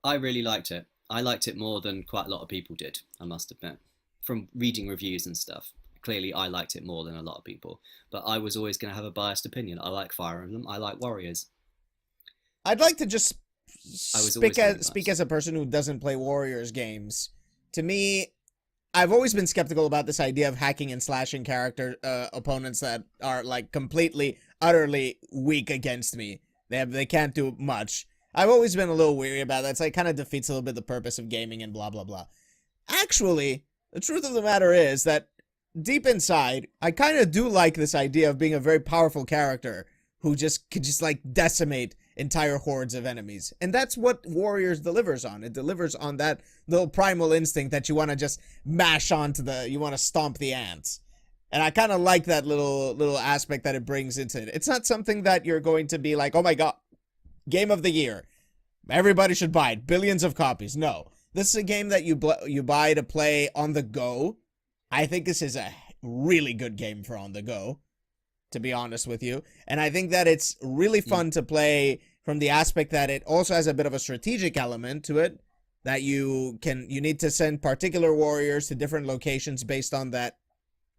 I really liked it. I liked it more than quite a lot of people did, I must admit. From reading reviews and stuff, clearly I liked it more than a lot of people. But I was always going to have a biased opinion. I like Fire Emblem, I like Warriors. I'd like to just speak as a person who doesn't play Warriors games. To me, I've always been skeptical about this idea of hacking and slashing character opponents that are like completely, utterly weak against me. They can't do much. I've always been a little weary about that. It's like kind of defeats a little bit the purpose of gaming and blah blah blah. Actually, the truth of the matter is that deep inside, I kind of do like this idea of being a very powerful character who could just like decimate entire hordes of enemies. And that's what Warriors delivers on. It delivers on that little primal instinct that you want to just mash onto you want to stomp the ants. And I kind of like that little aspect that it brings into it. It's not something that you're going to be like, oh my god, game of the year. Everybody should buy it. Billions of copies. No. This is a game that you buy to play on the go. I think this is a really good game for on the go, to be honest with you. And I think that it's really fun to play from the aspect that it also has a bit of a strategic element to it, that you need to send particular warriors to different locations based on that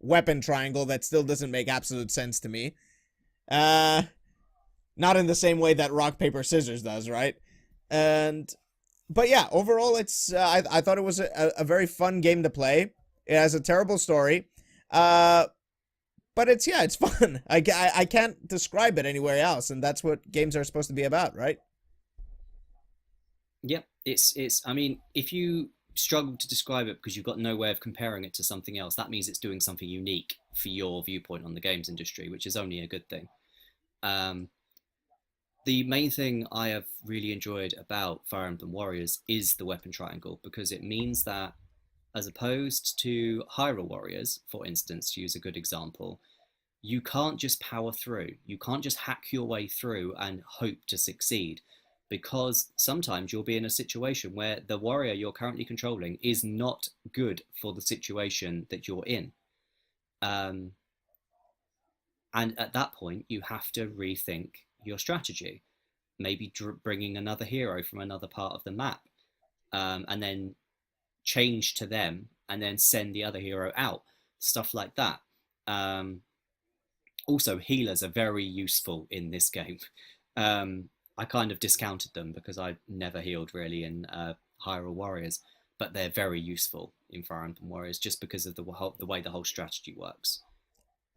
weapon triangle that still doesn't make absolute sense to me. not in the same way that rock paper scissors does, right? And but yeah, overall, it's I thought it was a very fun game to play. It has a terrible story, but it's fun. I can't describe it anywhere else, and that's what games are supposed to be about, right? Yep, it's. I mean, if you struggle to describe it because you've got no way of comparing it to something else, that means it's doing something unique for your viewpoint on the games industry, which is only a good thing. Um, the main thing I have really enjoyed about Fire Emblem Warriors is the weapon triangle, because it means that, as opposed to Hyrule Warriors, for instance, to use a good example, you can't just power through. You can't just hack your way through and hope to succeed, because sometimes you'll be in a situation where the warrior you're currently controlling is not good for the situation that you're in. Um, and at that point, you have to rethink your strategy. Maybe bringing another hero from another part of the map, and then change to them, and then send the other hero out. Stuff like that. Also, healers are very useful in this game. I kind of discounted them because I never healed really in Hyrule Warriors, but they're very useful in Fire Emblem Warriors just because of the way the whole strategy works.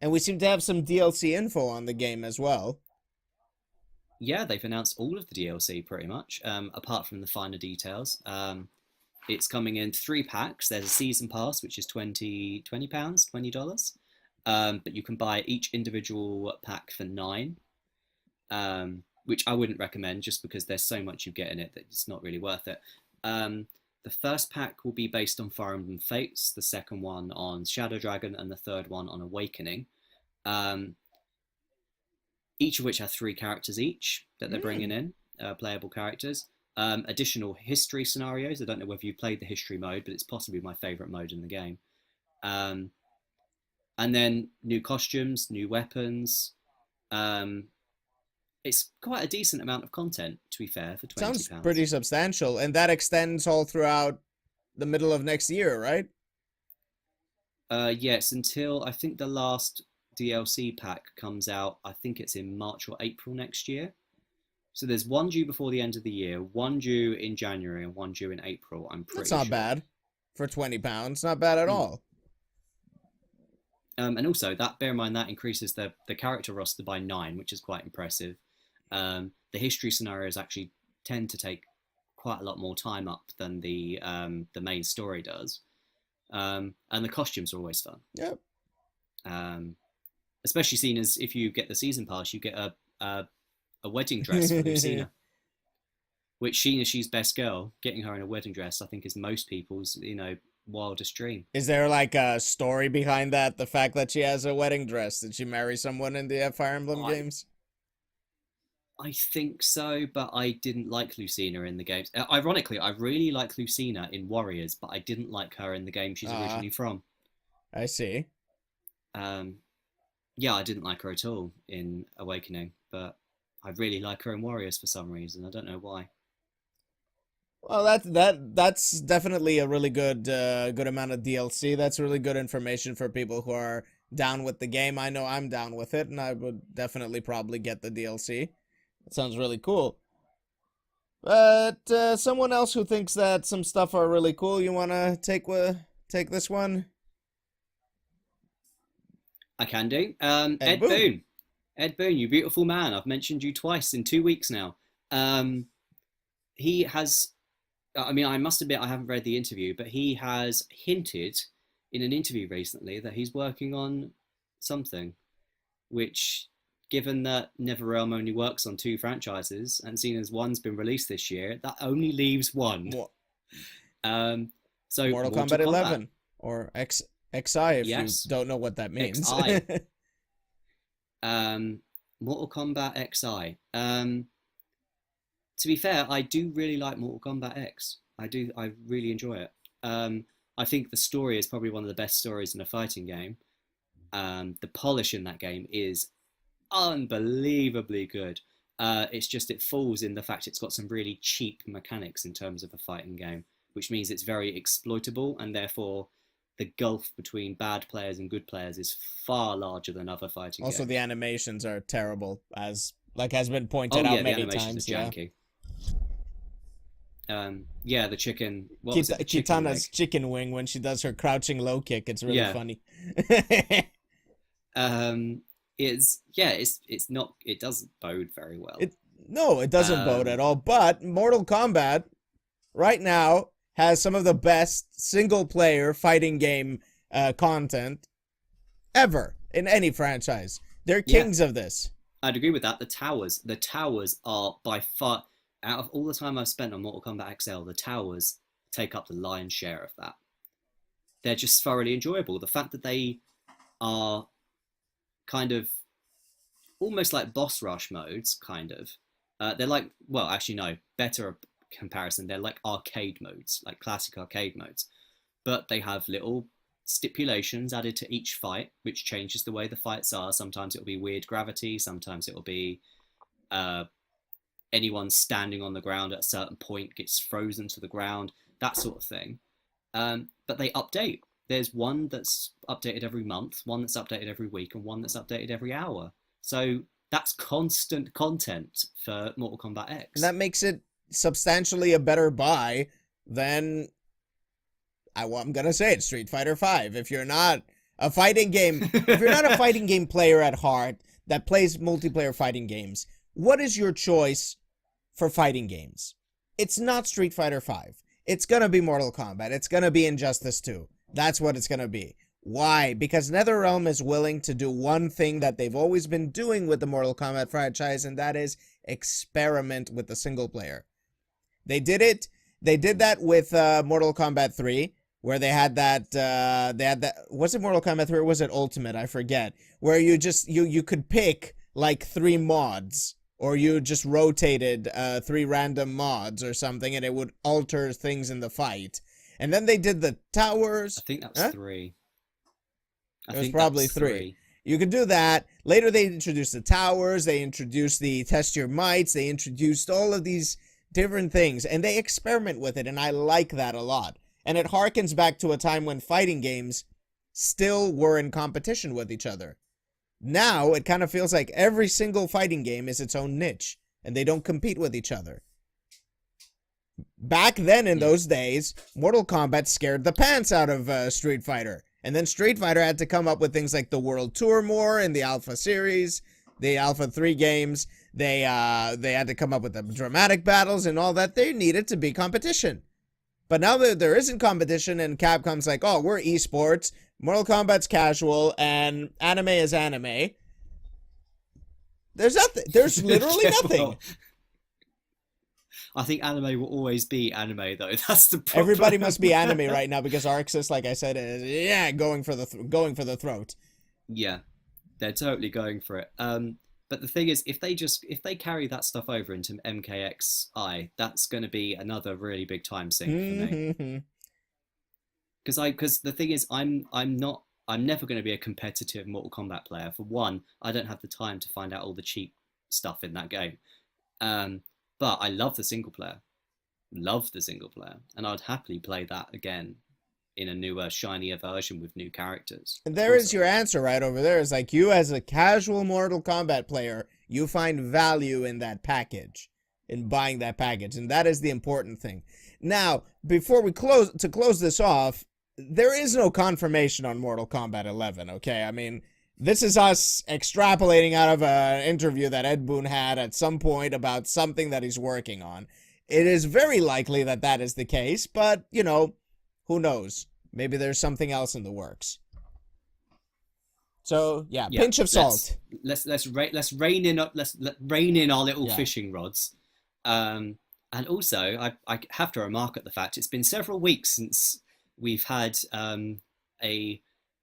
And we seem to have some DLC info on the game as well. Yeah, they've announced all of the DLC pretty much, apart from the finer details. It's coming in 3 packs. There's a season pass, which is £20, but you can buy each individual pack for £9, which I wouldn't recommend just because there's so much you get in it that it's not really worth it. The first pack will be based on Fire Emblem Fates, the second one on Shadow Dragon, and the third one on Awakening. Each of which have 3 characters each that they're bringing in, playable characters. Additional history scenarios. I don't know whether you've played the history mode, but it's possibly my favourite mode in the game. And then new costumes, new weapons. It's quite a decent amount of content, to be fair, for £20. Sounds pretty substantial, and that extends all throughout the middle of next year, right? Yes, until I think the last DLC pack comes out. I think it's in March or April next year. So there's one due before the end of the year, one due in January, and one due in April. I'm pretty sure. That's not bad for £20. Not bad at all. And also, bear in mind that increases the character roster by 9, which is quite impressive. The history scenarios actually tend to take quite a lot more time up than the main story does. And the costumes are always fun. Yep. Especially seen as if you get the season pass, you get a wedding dress for Lucina. Which, she's best girl, getting her in a wedding dress, I think, is most people's, wildest dream. Is there like a story behind that? The fact that she has a wedding dress? Did she marry someone in the Fire Emblem games? I think so, but I didn't like Lucina in the games. Ironically, I really like Lucina in Warriors, but I didn't like her in the game she's originally from. I see. Yeah, I didn't like her at all in Awakening, but I really like her in Warriors for some reason. I don't know why. Well, that's definitely a really good good amount of DLC. That's really good information for people who are down with the game. I know I'm down with it, and I would definitely probably get the DLC. That sounds really cool. But someone else who thinks that some stuff are really cool, you want to take this one? I can do. Ed Boon. Ed Boon, you beautiful man. I've mentioned you twice in 2 weeks now. He has... I mean, I must admit I haven't read the interview, but he has hinted in an interview recently that he's working on something, which, given that NetherRealm only works on 2 franchises, and seeing as one's been released this year, that only leaves one. What? So Mortal Kombat 11 or XI, if you don't know what that means. XI. Mortal Kombat XI. To be fair, I do really like Mortal Kombat X. I really enjoy it. I think the story is probably one of the best stories in a fighting game. The polish in that game is unbelievably good. It's just, it falls in the fact it's got some really cheap mechanics in terms of a fighting game, which means it's very exploitable, and therefore the gulf between bad players and good players is far larger than other fighting games. Also, the animations are terrible, as like has been Oh pointed yeah, out the many animation times. is janky. Yeah, the chicken. What was it? The chicken leg. Kitana's chicken wing when she does her crouching low kick. It's really Yeah. funny. It's not. It doesn't bode very well. No, it doesn't bode at all. But Mortal Kombat right now has some of the best single-player fighting game content ever in any franchise. They're kings of this. I'd agree with that. The towers are by far, out of all the time I've spent on Mortal Kombat XL, the towers take up the lion's share of that. They're just thoroughly enjoyable. The fact that they are kind of almost like boss rush modes, kind of. They're like, well, actually no, better comparison. They're like arcade modes, like classic arcade modes, but they have little stipulations added to each fight, which changes the way the fights are. Sometimes it'll be weird gravity. Sometimes it'll be anyone standing on the ground at a certain point gets frozen to the ground, that sort of thing. But they update. There's one that's updated every month, one that's updated every week, and one that's updated every hour. So that's constant content for Mortal Kombat X. And that makes it substantially a better buy than, I'm gonna say it, Street Fighter V. If you're not a fighting game, if you're not a fighting game player at heart that plays multiplayer fighting games, what is your choice for fighting games? It's not Street Fighter V. It's gonna be Mortal Kombat. It's gonna be Injustice 2. That's what it's gonna be. Why? Because NetherRealm is willing to do one thing that they've always been doing with the Mortal Kombat franchise, and that is experiment with the single player. They did it. They did that with Mortal Kombat 3, where they had that, was it Mortal Kombat 3 or was it Ultimate? I forget. Where you just, you could pick like 3 mods, or you just rotated 3 random mods or something, and it would alter things in the fight. And then they did the towers. I think that was 3. It was probably 3. You could do that. Later they introduced the towers, they introduced the test your mights, they introduced all of these different things, and they experiment with it, and I like that a lot. And it harkens back to a time when fighting games still were in competition with each other. Now, it kind of feels like every single fighting game is its own niche, and they don't compete with each other. Back then, in those days, Mortal Kombat scared the pants out of Street Fighter. And then Street Fighter had to come up with things like the World Tour more in the Alpha series, the Alpha 3 games. They had to come up with the dramatic battles and all that. They needed to be competition. But now that there isn't competition and Capcom's like, oh, we're esports, Mortal Kombat's casual, and anime is anime, there's nothing. There's literally nothing. I think anime will always be anime, though. That's the problem. Everybody must be anime right now because Arxis, like I said, is going for the throat. Yeah, they're totally going for it. But the thing is, if they carry that stuff over into MKXI, that's going to be another really big time sink for me. Because the thing is, I'm never going to be a competitive Mortal Kombat player. For one, I don't have the time to find out all the cheap stuff in that game. But I love the single player. And I'd happily play that again in a newer, shinier version with new characters. And there is your answer right over there. It's like, you as a casual Mortal Kombat player, you find value in that package, in buying that package, and that is the important thing. Now, before we close this off, there is no confirmation on Mortal Kombat 11, okay? I mean, this is us extrapolating out of an interview that Ed Boon had at some point about something that he's working on. It is very likely that that is the case, but, you know, who knows? Maybe there's something else in the works. So, yeah, pinch of salt. Let's rein in our little fishing rods. And also, I have to remark at the fact it's been several weeks since we've had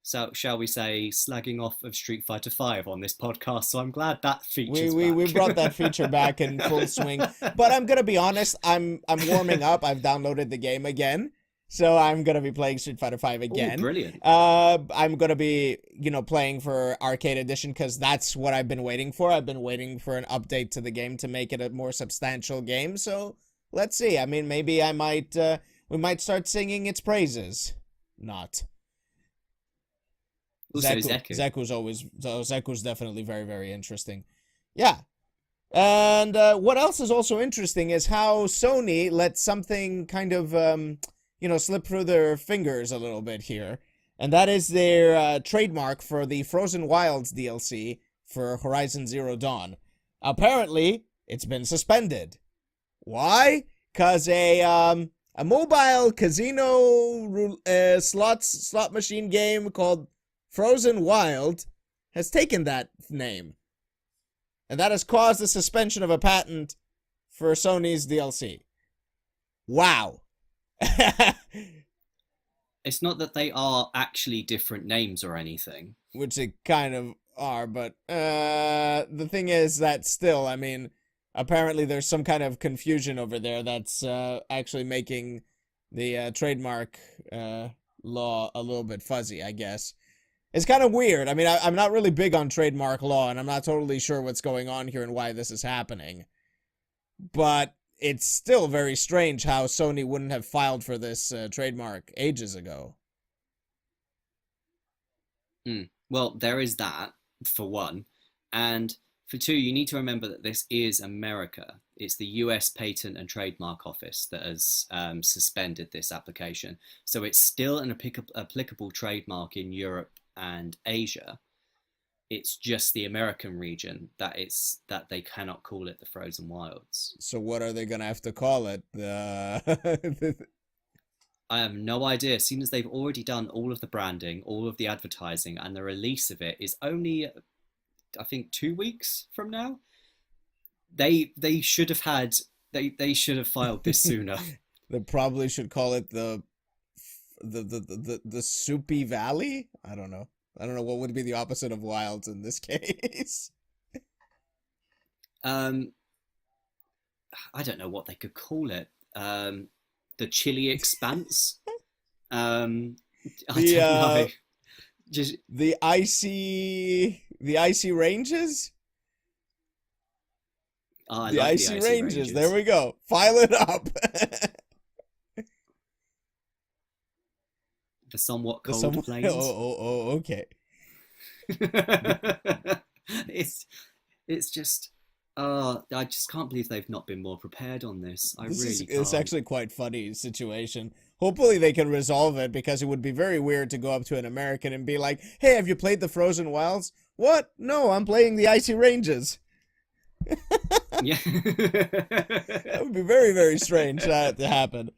so shall we say, slagging off of Street Fighter V on this podcast. So I'm glad that feature's back. We brought that feature back in full swing. But I'm gonna be honest, I'm warming up. I've downloaded the game again, so I'm gonna be playing Street Fighter V again. Ooh, brilliant. I'm gonna be, playing for Arcade Edition because that's what I've been waiting for. I've been waiting for an update to the game to make it a more substantial game. So let's see. I mean, maybe we might start singing its praises. Not. Also Zeku. Zeku's definitely very, very interesting. Yeah. And what else is also interesting is how Sony let something kind of, slip through their fingers a little bit here. And that is their trademark for the Frozen Wilds DLC for Horizon Zero Dawn. Apparently, it's been suspended. Why? Because a mobile casino slot machine game called Frozen Wild has taken that name. And that has caused the suspension of a patent for Sony's DLC. Wow. It's not that they are actually different names or anything. Which they kind of are, but the thing is that still, I mean, apparently there's some kind of confusion over there that's actually making the trademark law a little bit fuzzy, I guess. It's kind of weird. I mean, I'm not really big on trademark law, and I'm not totally sure what's going on here and why this is happening. But it's still very strange how Sony wouldn't have filed for this trademark ages ago. Well, there is that, for one. And for two, you need to remember that this is America. It's the US Patent and Trademark Office that has suspended this application. So it's still an applicable trademark in Europe and Asia. It's just the American region that they cannot call it the Frozen Wilds. So what are they gonna have to call it? I have no idea. Seeing as they've already done all of the branding, all of the advertising, and the release of it is only, I think, 2 weeks from now. They should have they should have filed this sooner. They probably should call it the Soupy Valley? I don't know what would be the opposite of wilds in this case. I don't know what they could call it. The Chilly Expanse. I don't know. Just the icy ranges. The icy ranges. There we go. File it up. The somewhat cold plains. Oh, okay. It's just. I just can't believe they've not been more prepared on this. It's actually quite funny situation. Hopefully they can resolve it, because it would be very weird to go up to an American and be like, "Hey, have you played the Frozen Wilds?" "What? No, I'm playing the Icy Ranges." Yeah. That would be very, very strange that to happen.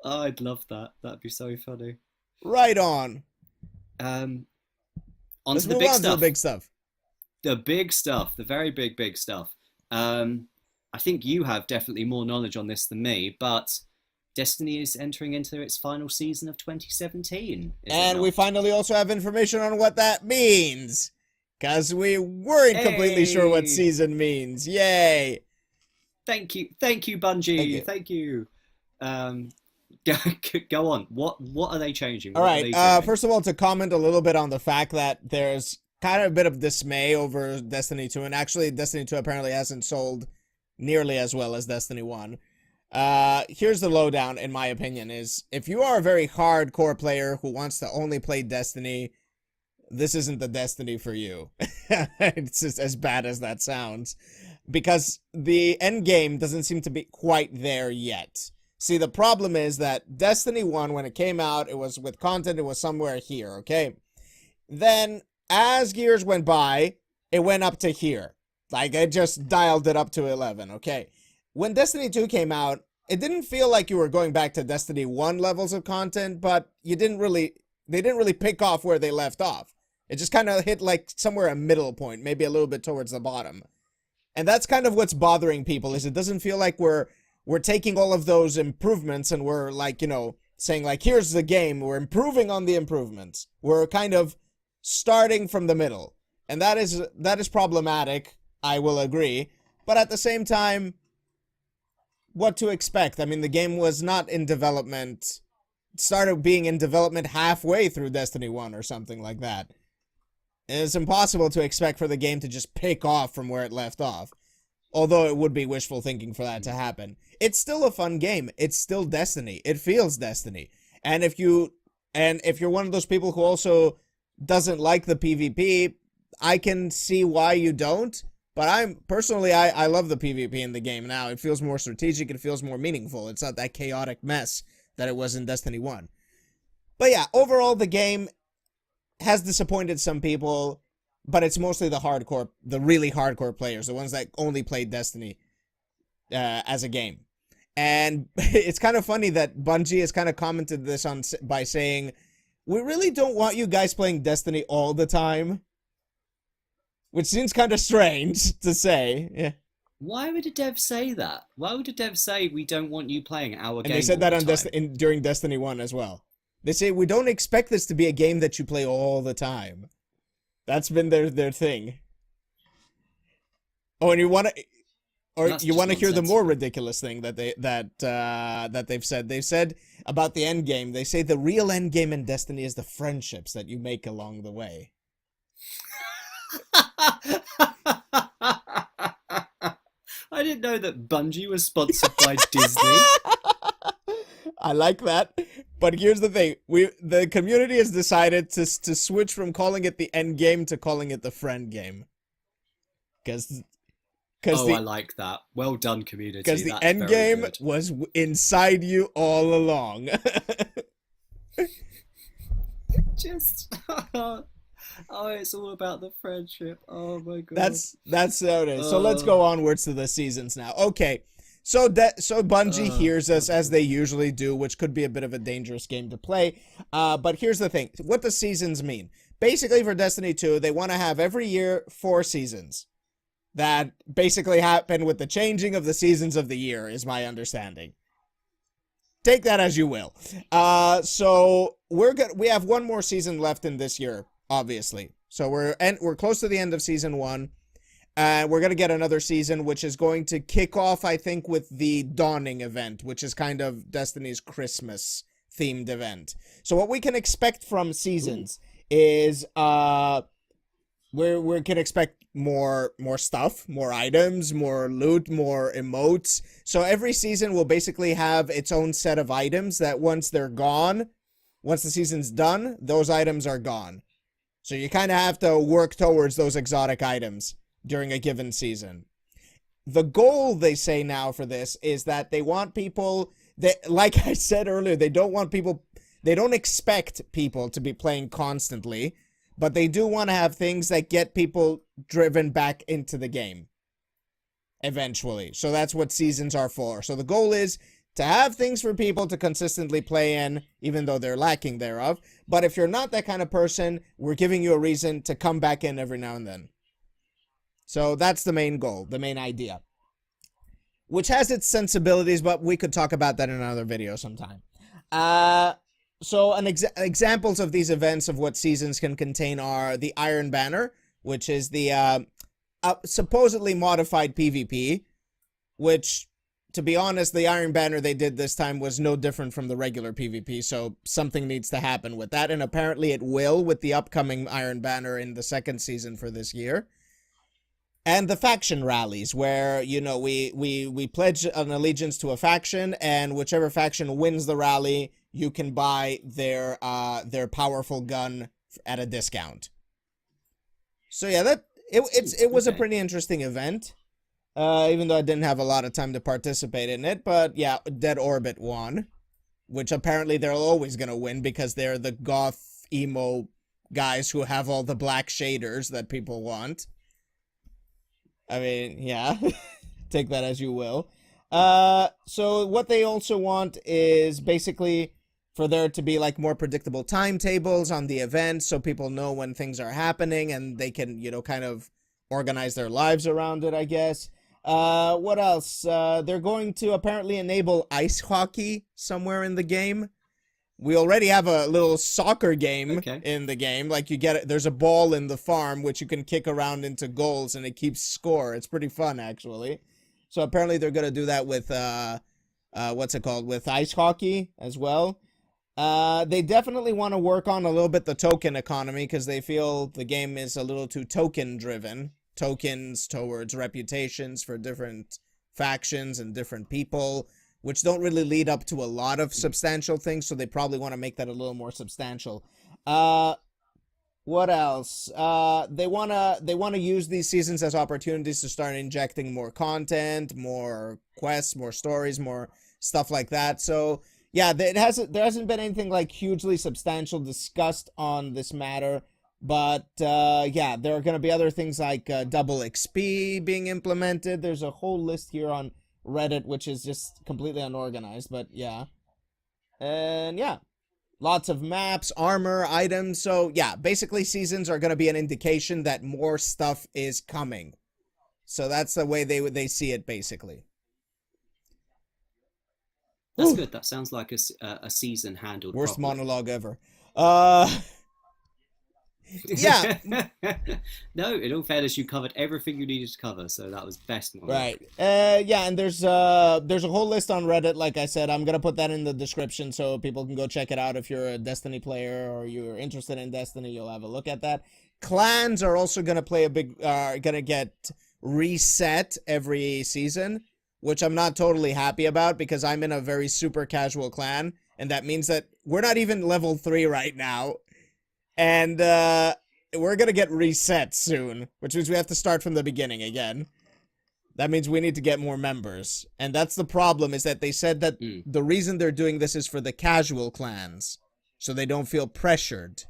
Oh, I'd love that. That'd be so funny. Right on. On Let's to the move big on stuff. to the big stuff. The big stuff, the very big stuff. I think you have definitely more knowledge on this than me, but Destiny is entering into its final season of 2017. And we finally also have information on what that means, because we weren't completely sure what season means. Yay! Thank you, Bungie. Thank you. Go on. What are they changing? All right. First of all, to comment a little bit on the fact that there's kind of a bit of dismay over Destiny 2, and actually Destiny 2 apparently hasn't sold nearly as well as Destiny 1. Here's the lowdown, in my opinion, is if you are a very hardcore player who wants to only play Destiny, this isn't the Destiny for you. It's just as bad as that sounds, because the end game doesn't seem to be quite there yet. See, the problem is that Destiny 1, when it came out, it was with content, it was somewhere here, okay? Then, as years went by, it went up to here. Like, it just dialed it up to 11, okay? When Destiny 2 came out, it didn't feel like you were going back to Destiny 1 levels of content, but they didn't really pick off where they left off. It just kind of hit, like, somewhere a middle point, maybe a little bit towards the bottom. And that's kind of what's bothering people, is it doesn't feel like we're taking all of those improvements and we're, like, saying, like, here's the game, we're improving on the improvements. We're kind of starting from the middle. And that is problematic, I will agree. But at the same time, what to expect? I mean, the game was not in development. It started being in development halfway through Destiny 1 or something like that. And it's impossible to expect for the game to just pick off from where it left off. Although it would be wishful thinking for that to happen. It's still a fun game. It's still Destiny. It feels Destiny. And if you're one of those people who also doesn't like the PvP, I can see why you don't. But I love the PvP in the game now. It feels more strategic. It feels more meaningful. It's not that chaotic mess that it was in Destiny 1. But yeah, overall, the game has disappointed some people, but it's mostly the really hardcore players, the ones that only played Destiny as a game. And it's kind of funny that Bungie has kind of commented this by saying, we really don't want you guys playing Destiny all the time. Which seems kind of strange to say. Yeah. Why would a dev say that? Why would a dev say we don't want you playing our game? And they said that on during Destiny 1 as well. They say we don't expect this to be a game that you play all the time. That's been their thing. Oh, and you want to hear the more ridiculous thing that they've said. They've said about the end game. They say the real end game in Destiny is the friendships that you make along the way. I didn't know that Bungie was sponsored by Disney. I like that. But here's the thing. The community has decided to switch from calling it the end game to calling it the friend game. Because I like that. Well done, community. Because the end game was inside you all along. Just... Oh, it's all about the friendship. Oh my god. That's how it is. So let's go onwards to the seasons now. Okay. So Bungie hears us as they usually do, which could be a bit of a dangerous game to play. But here's the thing. What the seasons mean. Basically for Destiny 2, they want to have every year 4 seasons. That basically happen with the changing of the seasons of the year, is my understanding. Take that as you will. So we have one more season left in this year. Obviously. So we're close to the end of season 1. And we're going to get another season, which is going to kick off, I think, with the Dawning event, which is kind of Destiny's Christmas themed event. So what we can expect from seasons is we can expect more stuff, more items, more loot, more emotes. So every season will basically have its own set of items that once they're gone, once the season's done, those items are gone. So you kind of have to work towards those exotic items during a given season. The goal, they say now for this, is that they want people, like I said earlier, they don't expect people to be playing constantly, but they do want to have things that get people driven back into the game eventually. So that's what seasons are for. So the goal is to have things for people to consistently play in, even though they're lacking thereof. But if you're not that kind of person, we're giving you a reason to come back in every now and then. So that's the main goal, the main idea. Which has its sensibilities, but we could talk about that in another video sometime. So examples of these events of what seasons can contain are the Iron Banner, which is the supposedly modified PvP, which... To be honest, the Iron Banner they did this time was no different from the regular PvP, so something needs to happen with that, and apparently it will with the upcoming Iron Banner in the second season for this year. And the faction rallies, where, you know, we pledge an allegiance to a faction, and whichever faction wins the rally, you can buy their powerful gun at a discount. So yeah, it was a pretty interesting event. Even though I didn't have a lot of time to participate in it. But yeah, Dead Orbit won. Which apparently they're always going to win because they're the goth emo guys who have all the black shaders that people want. I mean, yeah. Take that as you will. So what they also want is basically for there to be like more predictable timetables on the event so people know when things are happening and they can, you know, kind of organize their lives around it, I guess. What else? They're going to apparently enable ice hockey somewhere in the game. We already have a little soccer game in the game. Like there's a ball in the farm which you can kick around into goals and it keeps score. It's pretty fun actually. So apparently they're going to do that with, what's it called? With ice hockey as well. They definitely want to work on a little bit the token economy because they feel the game is a little too token driven. Tokens towards reputations for different factions and different people, which don't really lead up to a lot of substantial things, so they probably want to make that a little more substantial. What else? They wanna use these seasons as opportunities to start injecting more content, more quests, more stories, more stuff like that. So yeah, there hasn't been anything like hugely substantial discussed on this matter. But yeah, there are gonna be other things like double XP being implemented. There's a whole list here on Reddit, which is just completely unorganized. But yeah, and yeah, lots of maps, armor, items. So yeah, basically seasons are going to be an indication that more stuff is coming. So that's the way they see it basically. That's Whew. good. That sounds like a season handled Worst properly. monologue ever. Uh yeah, No, in all fairness, you covered everything you needed to cover, so that was best monologue. right. Yeah, and there's a whole list on Reddit. Like I said, I'm gonna put that in the description so people can go check it out. If you're a Destiny player or you're interested in Destiny, you'll have a look at that. Clans are also gonna play a big gonna get reset every season, which I'm not totally happy about because I'm in a very super casual clan, and that means that we're not even level 3 right now. And we're gonna get reset soon, which means we have to start from the beginning again. That means we need to get more members. And that's the problem, is that they said that the reason they're doing this is for the casual clans, so they don't feel pressured.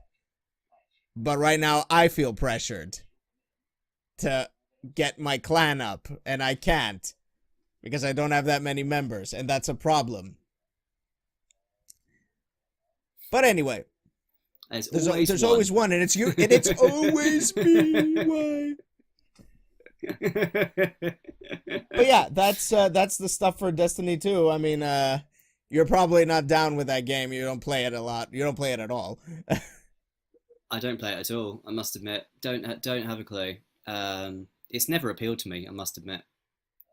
But right now, I feel pressured to get my clan up, and I can't, because I don't have that many members, and that's a problem. But anyway, there's always one, and it's you, and it's always me. Why? But yeah, that's the stuff for Destiny 2. I mean, you're probably not down with that game. You don't play it a lot. You don't play it at all. I don't play it at all. I must admit, don't have a clue. It's never appealed to me. I must admit,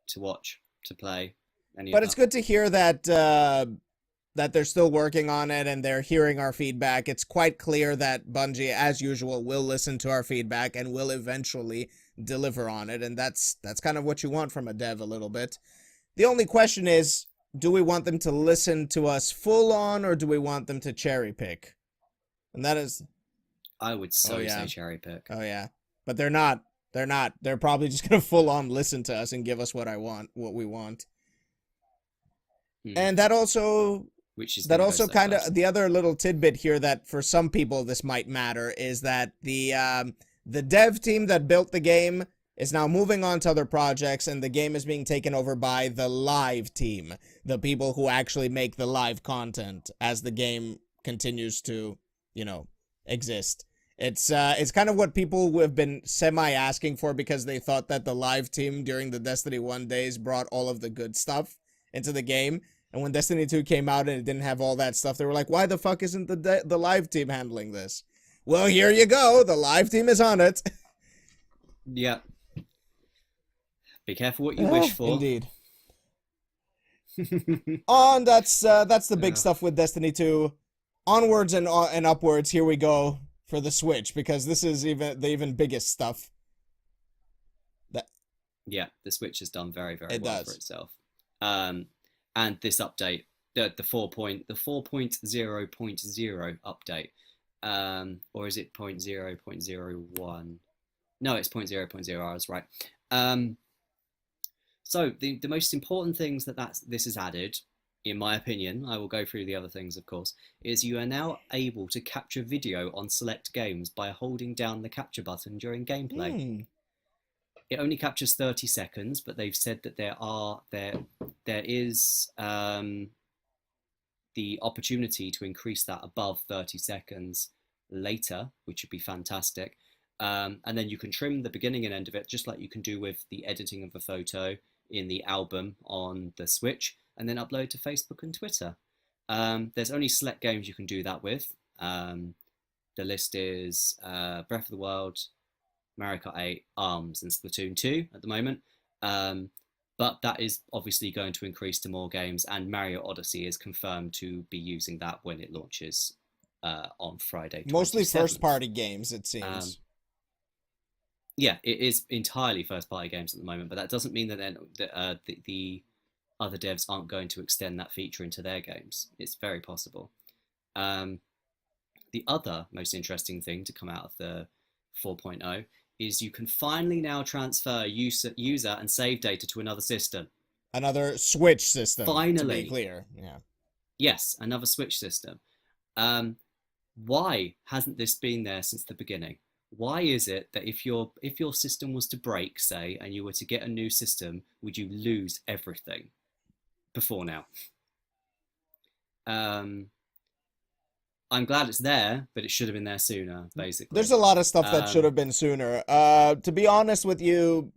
to watch, to play, any But of it's that. good to hear that that they're still working on it and they're hearing our feedback. It's quite clear that Bungie, as usual, will listen to our feedback and will eventually deliver on it, and that's kind of what you want from a dev a little bit. The only question is, do we want them to listen to us full on, or do we want them to cherry pick? And that is, I would oh say yeah, cherry pick. oh yeah, but they're not. They're not. They're probably just gonna full on listen to us and give us what we want. And Which is that going to go also so kind fast. of, the other little tidbit here that for some people this might matter is that the dev team that built the game is now moving on to other projects, and the game is being taken over by the live team, the people who actually make the live content as the game continues to, exist. It's kind of what people have been semi asking for, because they thought that the live team during the Destiny 1 days brought all of the good stuff into the game. And when Destiny 2 came out and it didn't have all that stuff, they were like, why the fuck isn't the live team handling this? Well, here you go. The live team is on it. Yeah. Be careful what you wish for. Indeed. On that's the big stuff with Destiny 2. Onwards and upwards, here we go for the Switch, because this is the even biggest stuff. Yeah, the Switch has done very, very It well does. for itself. And this update, the 4.0.0 update, or is it 0.0.01? No, it's 0.0.0. I was right. So the most important things this has added, in my opinion, I will go through the other things, of course, is you are now able to capture video on select games by holding down the capture button during gameplay. It only captures 30 seconds, but they've said that there is the opportunity to increase that above 30 seconds later, which would be fantastic. And then you can trim the beginning and end of it, just like you can do with the editing of a photo in the album on the Switch, and then upload to Facebook and Twitter. There's only select games you can do that with. The list is Breath of the Wild, Mario Kart 8, ARMS, and Splatoon 2 at the moment. But that is obviously going to increase to more games, and Mario Odyssey is confirmed to be using that when it launches on Friday. Mostly 27th. first-party games, it seems. Yeah, it is entirely first-party games at the moment, but that doesn't mean that the other devs aren't going to extend that feature into their games. It's very possible. The other most interesting thing to come out of the 4.0 is you can finally now transfer user and save data to another system. Another Switch system, Finally. to be clear. Yeah. Yes, another Switch system. Why hasn't this been there since the beginning? Why is it that if your system was to break, say, and you were to get a new system, would you lose everything before now? I'm glad it's there, but it should have been there sooner, basically. There's a lot of stuff that should have been sooner. To be honest with you,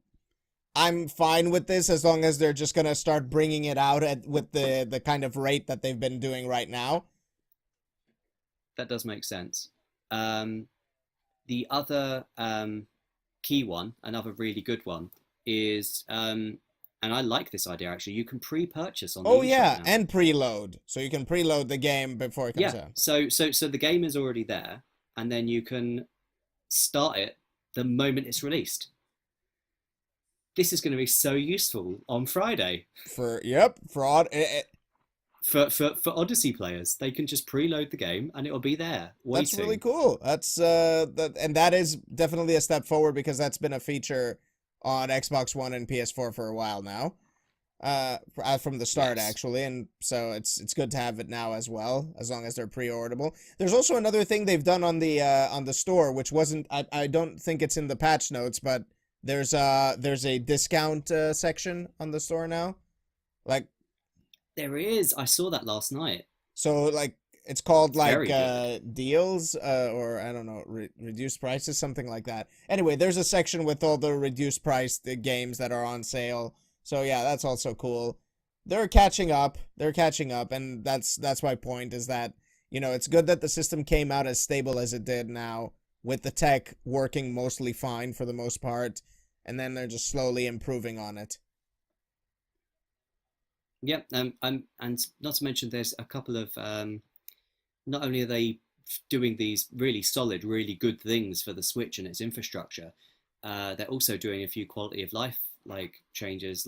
I'm fine with this as long as they're just going to start bringing it out with the kind of rate that they've been doing right now. That does make sense. The other key one, another really good one, is, and I like this idea actually, you can pre-purchase on the eShop now. And preload. So you can preload the game before it comes out. So the game is already there, and then you can start it the moment it's released. This is going to be so useful on Friday. For Odyssey players, they can just preload the game and it'll be there waiting. That's really cool. That's and that is definitely a step forward because that's been a feature on Xbox One and PS4 for a while now. From the start, actually, and so it's good to have it now as well, as long as they're pre-orderable. There's also another thing they've done on the store, which wasn't, I don't think it's in the patch notes, but there's a discount section on the store now. Like, there is. I saw that last night. So like it's called like deals or I don't know, reduced prices, something like that. Anyway, there's a section with all the reduced price games that are on sale. So yeah, that's also cool. They're catching up, and that's my point, is that, you know, it's good that the system came out as stable as it did now, with the tech working mostly fine for the most part, and then they're just slowly improving on it. Yeah, and not to mention there's a couple of, not only are they doing these really solid, really good things for the Switch and its infrastructure, they're also doing a few quality of life changes,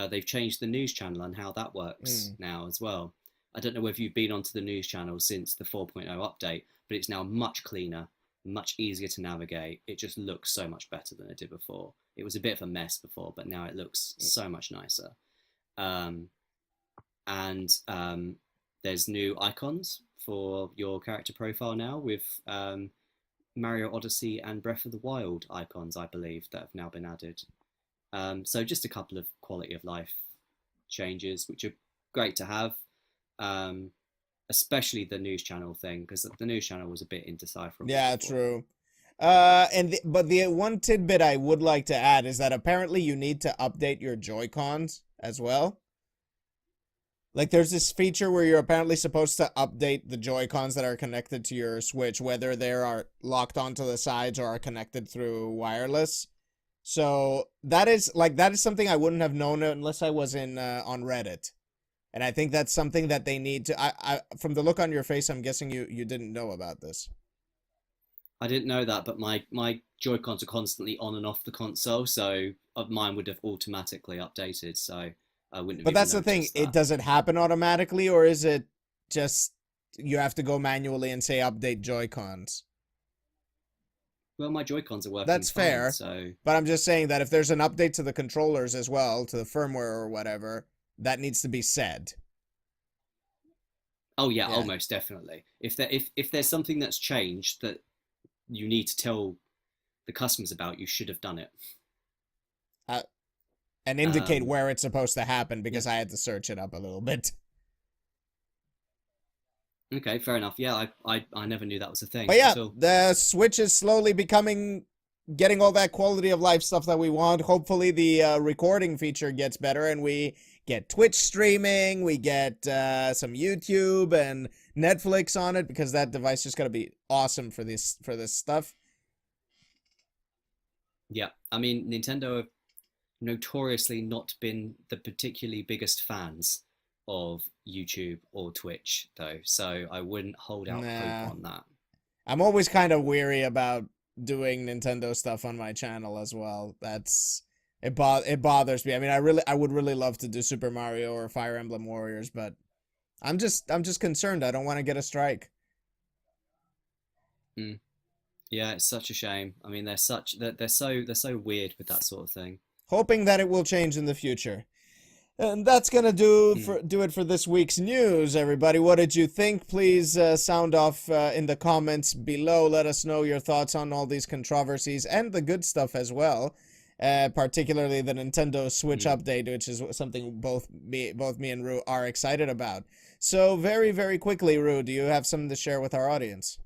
they've changed the news channel and how that works now as well. I don't know whether you've been onto the news channel since the 4.0 update, but it's now much cleaner, much easier to navigate. It just looks so much better than it did before. It was a bit of a mess before, but now it looks so much nicer. There's new icons for your character profile now, with Mario Odyssey and Breath of the Wild icons, I believe, that have now been added. So just a couple of quality of life changes, which are great to have, especially the news channel thing, because the news channel was a bit indecipherable. Yeah, true. But the one tidbit I would like to add is that apparently you need to update your Joy-Cons as well. Like, there's this feature where you're apparently supposed to update the Joy-Cons that are connected to your Switch, whether they are locked onto the sides or are connected through wireless. So that is something I wouldn't have known unless I was on Reddit. And I think that's something that they need to, I from the look on your face, I'm guessing you didn't know about this. I didn't know that, but my Joy-Cons are constantly on and off the console, so mine would have automatically updated, so I wouldn't have. But that's the thing, does it happen automatically, or is it just you have to go manually and say update Joy-Cons? Well, my Joy-Cons are working. That's fine, fair, so... but I'm just saying that if there's an update to the controllers as well, to the firmware or whatever, that needs to be said. Oh yeah, almost definitely. If there's something that's changed that you need to tell the customers about, you should have done it. And indicate where it's supposed to happen, because I had to search it up a little bit. Okay, fair enough. Yeah, I never knew that was a thing. But yeah, the Switch is slowly getting all that quality of life stuff that we want. Hopefully the recording feature gets better and we get Twitch streaming, we get some YouTube and Netflix on it, because that device is going to be awesome for this stuff. Yeah, I mean, Nintendo have notoriously not been the particularly biggest fans of YouTube or Twitch, though, so I wouldn't hold out hope on that. I'm always kind of weary about doing Nintendo stuff on my channel as well. It bothers me. I mean, I would really love to do Super Mario or Fire Emblem Warriors, but I'm just concerned. I don't want to get a strike. Mm. Yeah, it's such a shame. I mean, they're so weird with that sort of thing. Hoping that it will change in the future. And that's gonna do it for this week's news, everybody. What did you think? Please sound off in the comments below. Let us know your thoughts on all these controversies and the good stuff as well. Particularly the Nintendo Switch update, which is something both me and Rue are excited about. So very, very quickly, Rue, do you have something to share with our audience?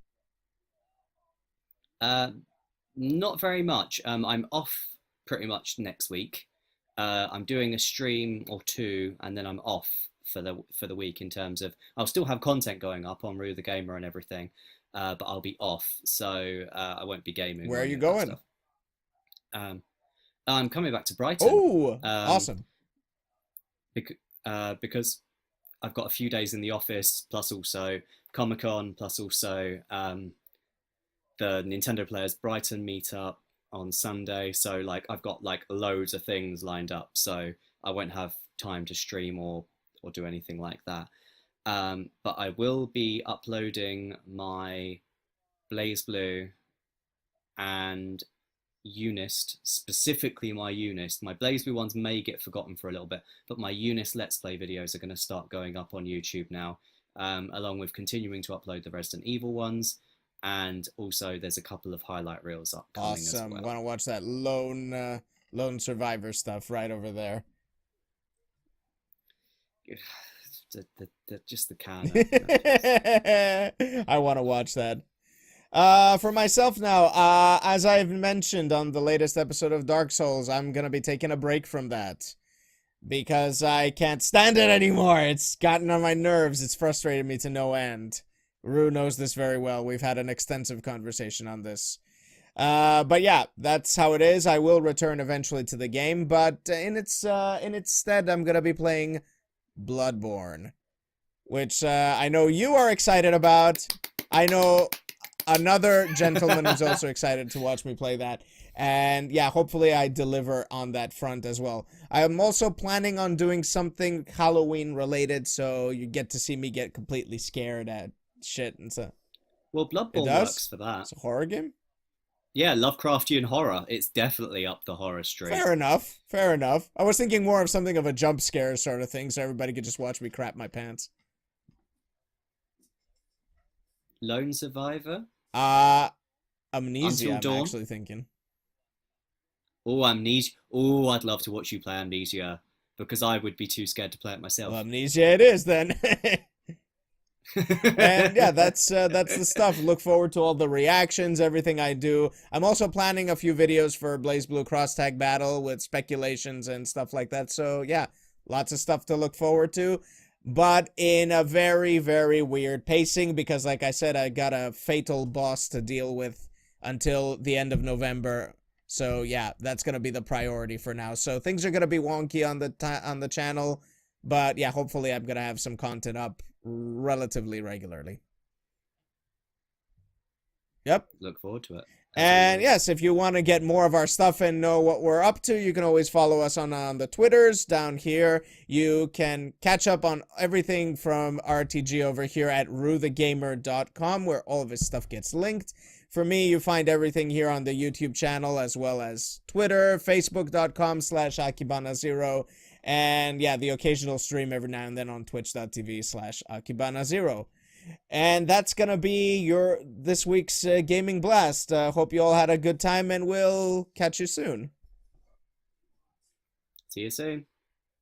Not very much. I'm off pretty much next week. I'm doing a stream or two, and then I'm off for the week. In terms of, I'll still have content going up on Rue the Gamer and everything, but I'll be off, so I won't be gaming. Where are you going? I'm coming back to Brighton. Oh, awesome! Because I've got a few days in the office, plus also Comic-Con, plus also the Nintendo Players Brighton meetup on Sunday. So like I've got like loads of things lined up, so I won't have time to stream or do anything like that. But I will be uploading my BlazBlue and Unist, specifically my Unist. My BlazBlue ones may get forgotten for a little bit, but my Unist Let's Play videos are going to start going up on YouTube now, along with continuing to upload the Resident Evil ones. And also there's a couple of highlight reels upcoming as well. Awesome. Want to watch that lone survivor stuff right over there. Just the can. I want to watch that. For myself now, as I've mentioned on the latest episode of Dark Souls, I'm going to be taking a break from that. Because I can't stand it anymore. It's gotten on my nerves. It's frustrated me to no end. Rue knows this very well. We've had an extensive conversation on this. But yeah, that's how it is. I will return eventually to the game, but in its stead, I'm gonna be playing Bloodborne, which I know you are excited about. I know another gentleman who's also excited to watch me play that. And yeah, hopefully I deliver on that front as well. I am also planning on doing something Halloween related, so you get to see me get completely scared at shit and stuff. Well, Bloodborne works for that. It's a horror game? Yeah, Lovecraftian horror. It's definitely up the horror street. Fair enough. Fair enough. I was thinking more of something of a jump scare sort of thing, so everybody could just watch me crap my pants. Lone Survivor? Amnesia, I'm actually thinking. Oh, Amnesia. Oh, I'd love to watch you play Amnesia, because I would be too scared to play it myself. Well, Amnesia it is, then. And yeah, that's the stuff. Look forward to all the reactions, everything I do. I'm also planning a few videos for BlazBlue Cross Tag Battle with speculations and stuff like that. So yeah, lots of stuff to look forward to, but in a very, very weird pacing, because like I said, I got a fatal boss to deal with until the end of November. So yeah, that's gonna be the priority for now. So things are gonna be wonky on the channel, but yeah, hopefully I'm gonna have some content up relatively regularly. Yep. Look forward to it. And yes, if you want to get more of our stuff and know what we're up to, you can always follow us on the Twitters down here. You can catch up on everything from RTG over here at ruethegamer.com, where all of his stuff gets linked. For me, you find everything here on the YouTube channel, as well as Twitter, facebook.com/AkibanaZero, and yeah, the occasional stream every now and then on twitch.tv/AkibanaZero. And that's gonna be this week's gaming blast. Hope you all had a good time, and we'll catch you soon. See you soon.